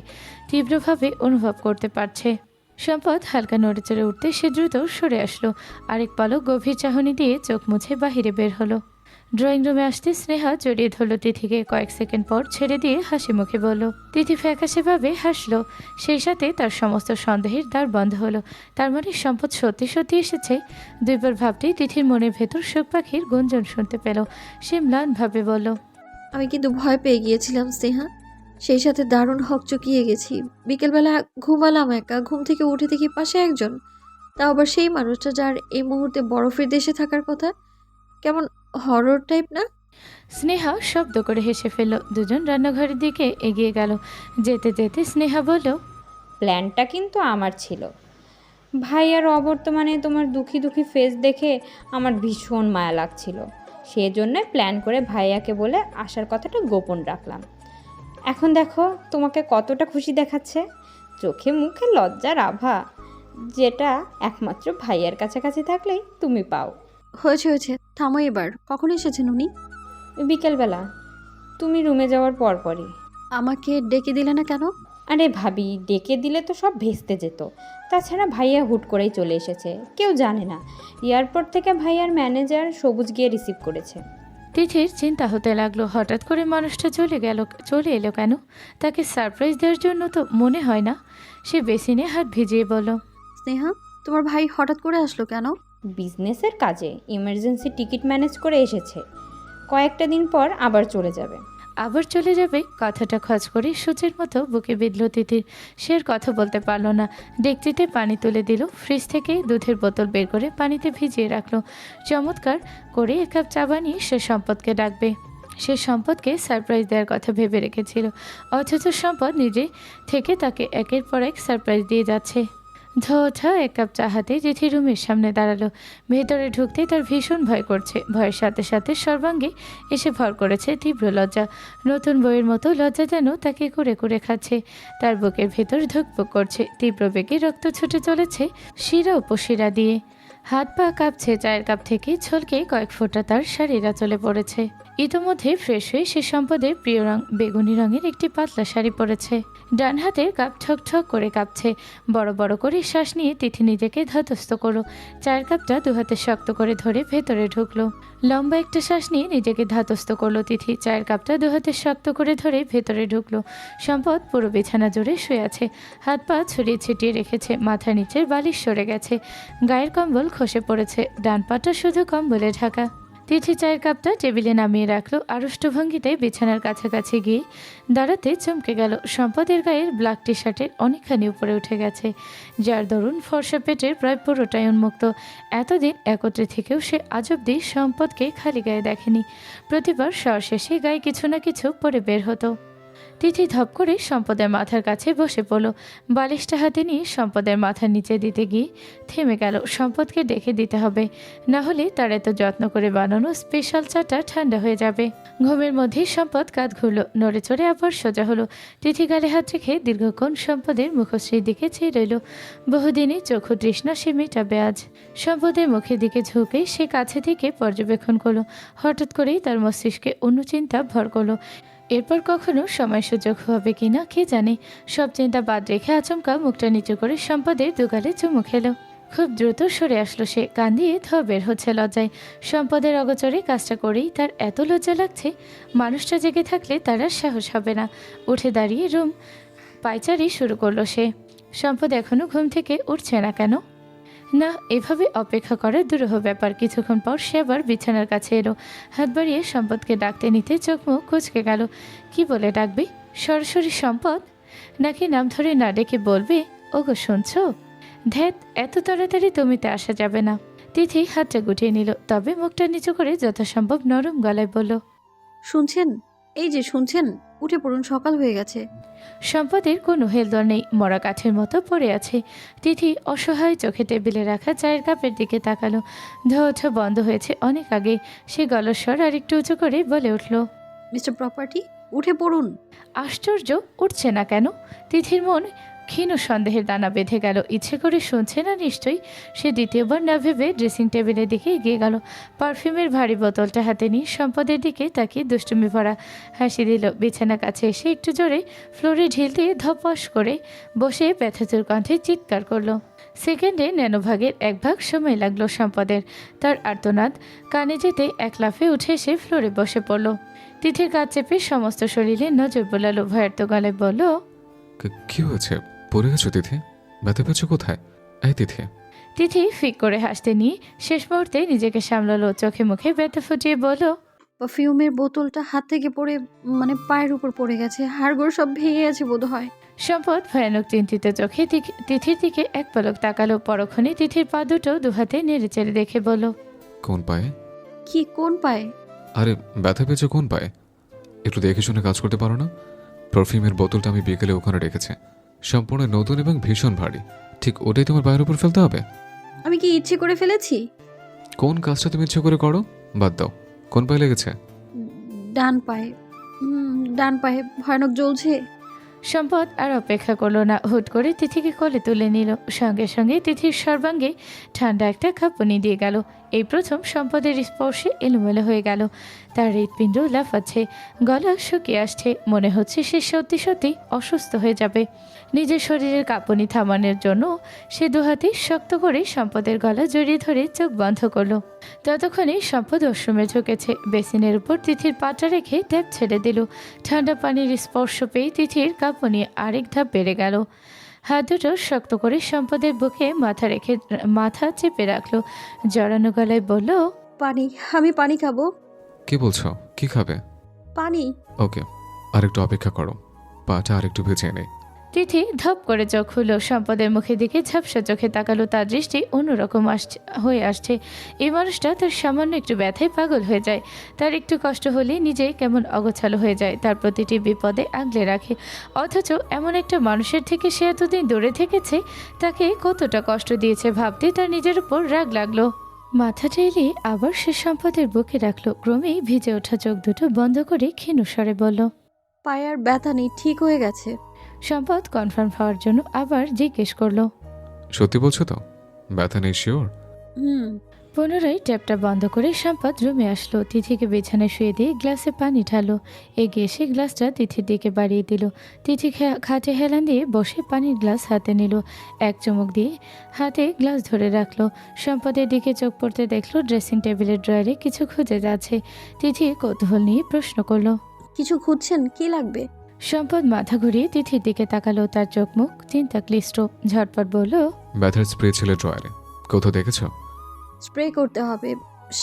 তীব্রভাবে অনুভব করতে পারছে। সম্পদ হালকা নড়ে চড়ে উঠতে সে দ্রুত সরে আসলো। আরেক পলক গভীর চাহনি দিয়ে চোখ মুছে বাহিরে বের হলো। ড্রয়িং রুমে আসতে স্নেহা জড়িয়ে ধরল তিথিকে। কয়েক সেকেন্ড পর ছেড়ে দিয়ে হাসি মুখে বলল। তিথি ফ্যাকাশেভাবে হাসলো, সেই সাথে তার সমস্ত সন্দেহের দ্বার বন্ধ হলো। তার মানে সম্পদ সত্যি সত্যি এসেছে। দুইবার ভাবতেই তিথির মনের ভেতর শোক পাখির গুঞ্জন শুনতে পেল। সে ম্লানভাবে বলল, আমি কিন্তু ভয় পেয়ে গিয়েছিলাম স্নেহা, সেই সাথে দারুণ হকচকিয়ে গেছি। বিকেলবেলা ঘুমালাম একা, ঘুম থেকে উঠে দেখি পাশে একজন, তাও আবার সেই মানুষটা যার এই মুহূর্তে বরফের দেশে থাকার কথা। কেমন হরর টাইপ না? স্নেহা শব্দ করে হেসে ফেলল। দুজন রান্নাঘরের দিকে এগিয়ে গেল। যেতে যেতে স্নেহা বলল, প্ল্যানটা কিন্তু আমার ছিল। ভাইয়ার অবর্তমানে তোমার দুঃখী দুঃখী ফেস দেখে আমার ভীষণ মায়া লাগছিল। সেজন্য প্ল্যান করে ভাইয়াকে বলে আসার কথাটা গোপন রাখলাম। এখন দেখো তোমাকে কতটা খুশি দেখাচ্ছে, চোখে মুখে লজ্জার আভা, যেটা একমাত্র ভাইয়ার কাছাকাছি থাকলেই তুমি পাও। হয়েছে, থামো এবার। কখন এসেছেন উনি? বিকেলবেলা তুমি রুমে যাওয়ার পরপরই। আমাকে ডেকে দিলে না কেন? আরে ভাবি, ডেকে দিলে তো সব ভেস্তে যেত। তাছাড়া ভাইয়া হুট করেই চলে এসেছে, কেউ জানে না। এয়ারপোর্ট থেকে ভাইয়ার ম্যানেজার সবুজ গিয়ে রিসিভ করেছে। তিথির চিন্তা হতে লাগলো, হঠাৎ করে মানুষটা চলে এলো কেন? তাকে সারপ্রাইজ দেওয়ার জন্য তো মনে হয় না। সে বেসিনে হাত ভিজিয়ে বলল, স্নেহা, তোমার ভাই হঠাৎ করে আসলো কেন? বিজনেসের কাজে ইমার্জেন্সি টিকিট ম্যানেজ করে এসেছে। কয়েকটা দিন পর আবার চলে যাবে। আবার চলে যাবে? কথাটা খচ করে সূচের মতো বুকে বিঁধল তিথির। সে আর কথা বলতে পারল না। ডেকচিতে পানি তুলে দিল। ফ্রিজ থেকে দুধের বোতল বের করে পানিতে ভিজিয়ে রাখলো। চমৎকার করে 1 কাপ চা বানিয়ে সে সম্পদকে ডাকবে। সে সম্পদকে সারপ্রাইজ দেওয়ার কথা ভেবে রেখেছিল, অথচ সম্পদ নিজে থেকে তাকে একের পর এক সারপ্রাইজ দিয়ে যাচ্ছে। ওঠা 1 কাপ চা হাতে তিথি রুমের সামনে দাঁড়ালো। ভেতরে ঢুকতেই তার ভীষণ ভয় করছে। ভয়ের সাথে সাথে সর্বাঙ্গে এসে ভর করেছে তীব্র লজ্জা। নতুন বইয়ের মতো লজ্জা যেন তাকে কুরে কুরে খাচ্ছে। তার বুকের ভেতর ধুকপুক করছে। তীব্র বেগে রক্ত ছুটে চলেছে শিরা উপশিরা দিয়ে। হাত পা কাঁপছে। চায়ের কাপ থেকে ছলকে কয়েক ফোঁটা তার শাড়ির আঁচলে পড়েছে। ইতোমধ্যে ফ্রেশ হয়ে সে সম্পদের প্রিয় রং বেগুনি রঙের একটি পাতলা শাড়ি পরেছে। ডান হাতের কাপ ঠক ঠক করে কাঁপছে। বড় বড় করে শ্বাস নিয়ে তিথি নিজেকে ধাতস্থ করলো। চায়ের কাপটা 2 হাতে শক্ত করে ধরে ভেতরে ঢুকলো। লম্বা একটা শ্বাস নিয়ে নিজেকে ধাতস্থ করলো তিথি। চায়ের কাপটা 2 হাতে শক্ত করে ধরে ভেতরে ঢুকলো। সম্পদ পুরো বিছানা জুড়ে শুয়ে আছে। হাত পা ছড়িয়ে ছিটিয়ে রেখেছে। মাথার নিচের বালিশ সরে গেছে। গায়ের কম্বল খসে পড়েছে। ডান পাটা শুধু কম্বলে ঢাকা। তিথি চায়ের কাপটা টেবিলে নামিয়ে রাখলো। আড়ষ্ট ভঙ্গিতে বিছানার কাছাকাছি গিয়ে দাঁড়াতে চমকে গেল। সম্পদের গায়ের ব্ল্যাক টি শার্টের অনেকখানি উপরে উঠে গেছে, যার দরুন ফর্সা পেটের প্রায় পুরোটাই উন্মুক্ত। এতদিন একত্রে থেকেও সে আজ অব্দি সম্পদকে খালি গায়ে দেখেনি। প্রতিবার শর শেষে গায়ে কিছু না কিছু পরে বের হতো। তিথি ধপ করে সম্পদের মাথার কাছে বসে পড়ল। বালিশটা হাতে নিয়ে সম্পদের মাথার নিচে দিতে গিয়ে থেমে গেল। সম্পদকে ডেকে দিতে হবে, না হলে তার এত যত্ন করে বানানো স্পেশাল চাটা ঠান্ডা হয়ে যাবে। ঘুমের মধ্যেই সম্পদ কাঁধ ঘুরল, নড়ে চড়ে আবার সোজা হলো। তিথি গালে হাত রেখে দীর্ঘক্ষণ সম্পদের মুখশ্রীর দিকে চেয়ে রইল। বহুদিনই চক্ষু তৃষ্ণা সে মেটাবে আজ। সম্পদের মুখের দিকে ঝুঁকে সে কাছে থেকে পর্যবেক্ষণ করলো। হঠাৎ করেই তার মস্তিষ্কে অন্য চিন্তা ভর করলো। এরপর কখনো সময় সুযোগ হবে কিনা কে জানে। সব চিন্তা বাদ রেখে আচমকা মুখটা নিচু করে সম্পদের দুগালে চুমু খেলো। খুব দ্রুত সরে আসলো সে, কান দিয়ে ধোয়া বের হচ্ছে লজ্জায়। সম্পদের অগোচরে কাজটা করেই তার এত লজ্জা লাগছে। মানুষটা জেগে থাকলে তার আর সাহস হবে না। উঠে দাঁড়িয়ে রুম পায়চারি শুরু করলো সে। সম্পদ এখনো ঘুম থেকে উঠছে না কেন? না, এভাবে অপেক্ষা করা দুরূহ ব্যাপার। কিছুক্ষণ পর সে আবার বিছানার কাছে এলো। হাত বাড়িয়ে সম্পদকে ডাকতে নিতে চোখ মুখ কুঁচকে গেল। কি বলে ডাকবে? সরাসরি সম্পদ, নাকি নাম ধরে না ডেকে বলবে ওগো শুনছো? ধ্যাত, এত তাড়াতাড়ি তুমিতে আসা যাবে না। তিথি হাতটা গুটিয়ে নিল, তবে মুখটা নিচু করে যথাসম্ভব নরম গলায় বলল, শুনছেন? এই যে শুনছেন, উঠে পড়ুন, সকাল হয়ে গেছে। সম্পদের কোনো হেলদোল নেই, মরা কাঠের মতো পড়ে আছে। তিথি অসহায় চোখে টেবিলে রাখা চায়ের কাপের দিকে তাকালো। ধোয়া ওঠা বন্ধ হয়েছে অনেক আগে। সে গলার স্বর আর একটু উঁচু করে বলে উঠল, মিস্টার প্রপার্টি, উঠে পড়ুন। আশ্চর্য, উঠছে না কেন? তিথির মন ক্ষীণ সন্দেহের দানা বেঁধে গেল। ইচ্ছে করে শুনছে না নিশ্চয়ই। সে দ্বিতীয়বার না ভেবে ড্রেসিং টেবিলের দিকে এগিয়ে গেল। পারফিউমের ভারী বোতলটা হাতে নিয়ে সম্পদের দিকে তাকিয়ে দুষ্টুমি ভরা হাসি দিল। বিছানা কাছে এসে একটু জোরে ফ্লোরে ঢিল দিয়ে ধপাস করে বসে ব্যথাতুর কণ্ঠে চিৎকার করলো। সেকেন্ডে ন্যানোভাগের এক ভাগ সময় লাগলো সম্পদের। তার আর্তনাদ কানে যেতে এক লাফে উঠে এসে ফ্লোরে বসে পড়ল। তিথির কাজ চেপে সমস্ত শরীরে নজর বোলালো। ভয়ার্ত গলায় বলল, কি হয়েছে? পড়ে গেছো তিথি? ব্যথা পেয়েছো কোথায়? এই তিথি। তিথি ফিক করে হাসতে নিয়ে শেষ মুহূর্তে নিজেকে সামলালো। চোখে মুখে ব্যথা ফুটিয়ে বলল, পারফিউমের বোতলটা হাত থেকে পড়ে, পায়ের উপর পড়ে গেছে, হাড়গোড় সব ভেঙে গেছে বোধ হয়। সম্পদ ভয়ানক চিন্তিত চোখে তিথির দিকে এক পলক তাকালো। পরক্ষণে তিথির পা দুটো দুহাতে নেড়ে চেড়ে দেখে বলল, কোন পায়ে? কি কোন পায়ে? আরে ব্যথা পেয়েছো কোন পায়ে? একটু দেখে শুনে কাজ করতে পারো না? পারফিউমের বোতলটা আমি বিকেলে ওখানে রেখেছি, সম্পূর্ণ নতুন এবং ভীষণ ভারী। ঠিক ওটাই তোমার পায়ের উপর ফেলতে হবে। আমি কি ইচ্ছে করে ফেলেছি? কোন কাজটা তুমি ইচ্ছে করে করো? বাদ দাও। কোন পায়ে লেগেছে? ডান পায়ে। ডান পায়ে ভয়ানক জ্বলছে। সম্পদ আর অপেক্ষা করলো না, হুট করে তিথিকে কোলে তুলে নিল। সঙ্গে সঙ্গে তিথির সর্বাঙ্গে ঠান্ডা একটা কাঁপুনি দিয়ে গেল। এই প্রথম সম্পদের স্পর্শে এলোমেলো হয়ে গেল। তার হৃৎপিণ্ড লাফাচ্ছে, গলা শুকিয়ে আসছে। মনে হচ্ছে সে সত্যি সত্যি অসুস্থ হয়ে যাবে। নিজের শরীরের কাঁপুনি থামানোর জন্য সে দুহাতে শক্ত করে সম্পদের গলা জড়িয়ে ধরে চোখ বন্ধ করলো। ততক্ষণে সম্পদ ওয়াশরুমে ঝুঁকেছে। বেসিনের উপর তিথির পাটা রেখে ট্যাপ ছেড়ে দিল। ঠান্ডা পানির স্পর্শ পেয়ে তিথির কাঁপুনি আরেক ধাপ বেড়ে গেল। হাত দুটো শক্ত করে সম্পদের বুকে মাথা চেপে রাখলো। জড়ানো গলায় বলল, পানি, আমি পানি খাবো। কি বলছো? কি খাবে? পানি। ওকে, আরেকটু অপেক্ষা করো, পাটা আরেকটু ভেজে নে। তিথি ধপ করে চোখ খুলল। সম্পদের মুখের দিকে ঝাপসা চোখে তাকালো। তার দৃষ্টি অন্যরকম হয়ে আসছে। এই মানুষটা তার সামান্য একটু ব্যথায় পাগল হয়ে যায়। তার একটু কষ্ট হলে নিজে কেমন অগোছালো হয়ে যায়। তার প্রতিটি বিপদে আগলে রাখে। অথচ এমন একটা মানুষের থেকে সে এতদিন দূরে থেকেছে। তাকে কতটা কষ্ট দিয়েছে ভাবতে তার নিজের উপর রাগ লাগলো। মাথাটা এলিয়ে আবার সে সম্পদের বুকে রাখলো। ক্রমেই ভিজে ওঠা চোখ দুটো বন্ধ করে ক্ষীণ স্বরে বলল, পায়ে আর ব্যথা নেই, ঠিক হয়ে গেছে। সম্পদ কনফার্ম হওয়ার জন্য আবার জিজ্ঞেস করলো, সত্যি বলছো তো? ব্যথা নেই শিওর? পুনরায় ট্যাপটা বন্ধ করে সম্পদ রুমে আসলো। তিথিকে বিছানায় শুয়ে দিয়ে গ্লাসে পানি ঢালো। এগিয়ে এসে গ্লাসটা তিথির দিকে বাড়িয়ে দিল। তিথি খাটে হেলান দিয়ে বসে পানির গ্লাস হাতে নিল। এক চুমুক দিয়ে হাতে গ্লাস ধরে রাখলো। সম্পদের দিকে চোখ পড়তে দেখলো ড্রেসিং টেবিলের ড্রয়ারে কিছু খুঁজে যাচ্ছে। তিথি কৌতূহল নিয়ে প্রশ্ন করলো, কিছু খুঁজছেন? কি লাগবে? সম্পদ মাথা ঘুরিয়ে তিথির দিকে তাকালো। তার চোখ মুখ চিন্তা ক্লিষ্ট। ঝটপট বলল, ব্যথার স্প্রে ছিল ড্রয়ারে, কোথাও দেখেছো? স্প্রে করতে হবে,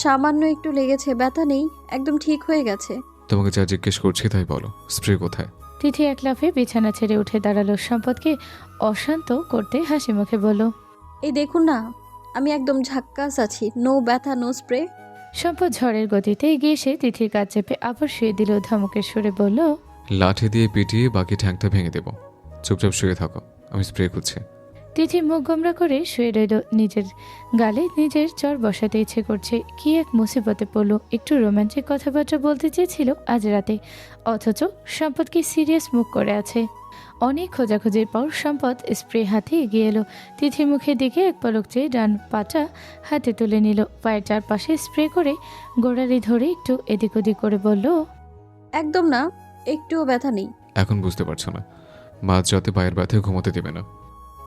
সামান্য একটু লেগেছে, ব্যথা নেই, একদম ঠিক হয়ে গেছে। তোমাকে যা জিজ্ঞেস করছি তাই বলো, স্প্রে কোথায়? তিথি এক লাফে বিছানা ছেড়ে উঠে দাঁড়ালো। সম্পদকে অশান্ত করতে হাসি মুখে বলল, এই দেখুন না, আমি একদম ঝাক্কাস আছি, নো ব্যথা নো স্প্রে। সম্পদ ঝড়ের গতিতে এগিয়ে এসে তিথির কাজ চেপে আবার শুয়ে দিল। ধমকের সুরে বলল, লাঠি দিয়ে পিটিয়ে বাকি ঠ্যাংটা ভেঙে দেব। চুপচাপ শুয়ে থাকো, আমি স্প্রে করছি। তিথি মুখ গোমরা করে শুয়ে রইল। নিজের গালে নিজের চর বসাতে ইচ্ছে করছে। কি এক মুসিবতে পড়ল। একটু রোমান্টিক কথাবার্তা বলতে চেয়েছিল আজ রাতে, অথচ সম্পদ কি সিরিয়াস মুখ করে আছে। অনেক খোঁজাখুঁজির পর সম্পদ স্প্রে হাতে এগিয়ে এলো। তিথির মুখের দিকে এক পলক চেয়ে ডান পাটা হাতে তুলে নিল। পায়ের চারপাশে স্প্রে করে গোড়ালি ধরে একটু এদিক ওদিক করে বলল, একদম না, একটুও ব্যথা নেই। এখন বুঝতে পারছো না, মাঝ রাতে পায়ের ব্যথায় ঘুমোতে দেবে না।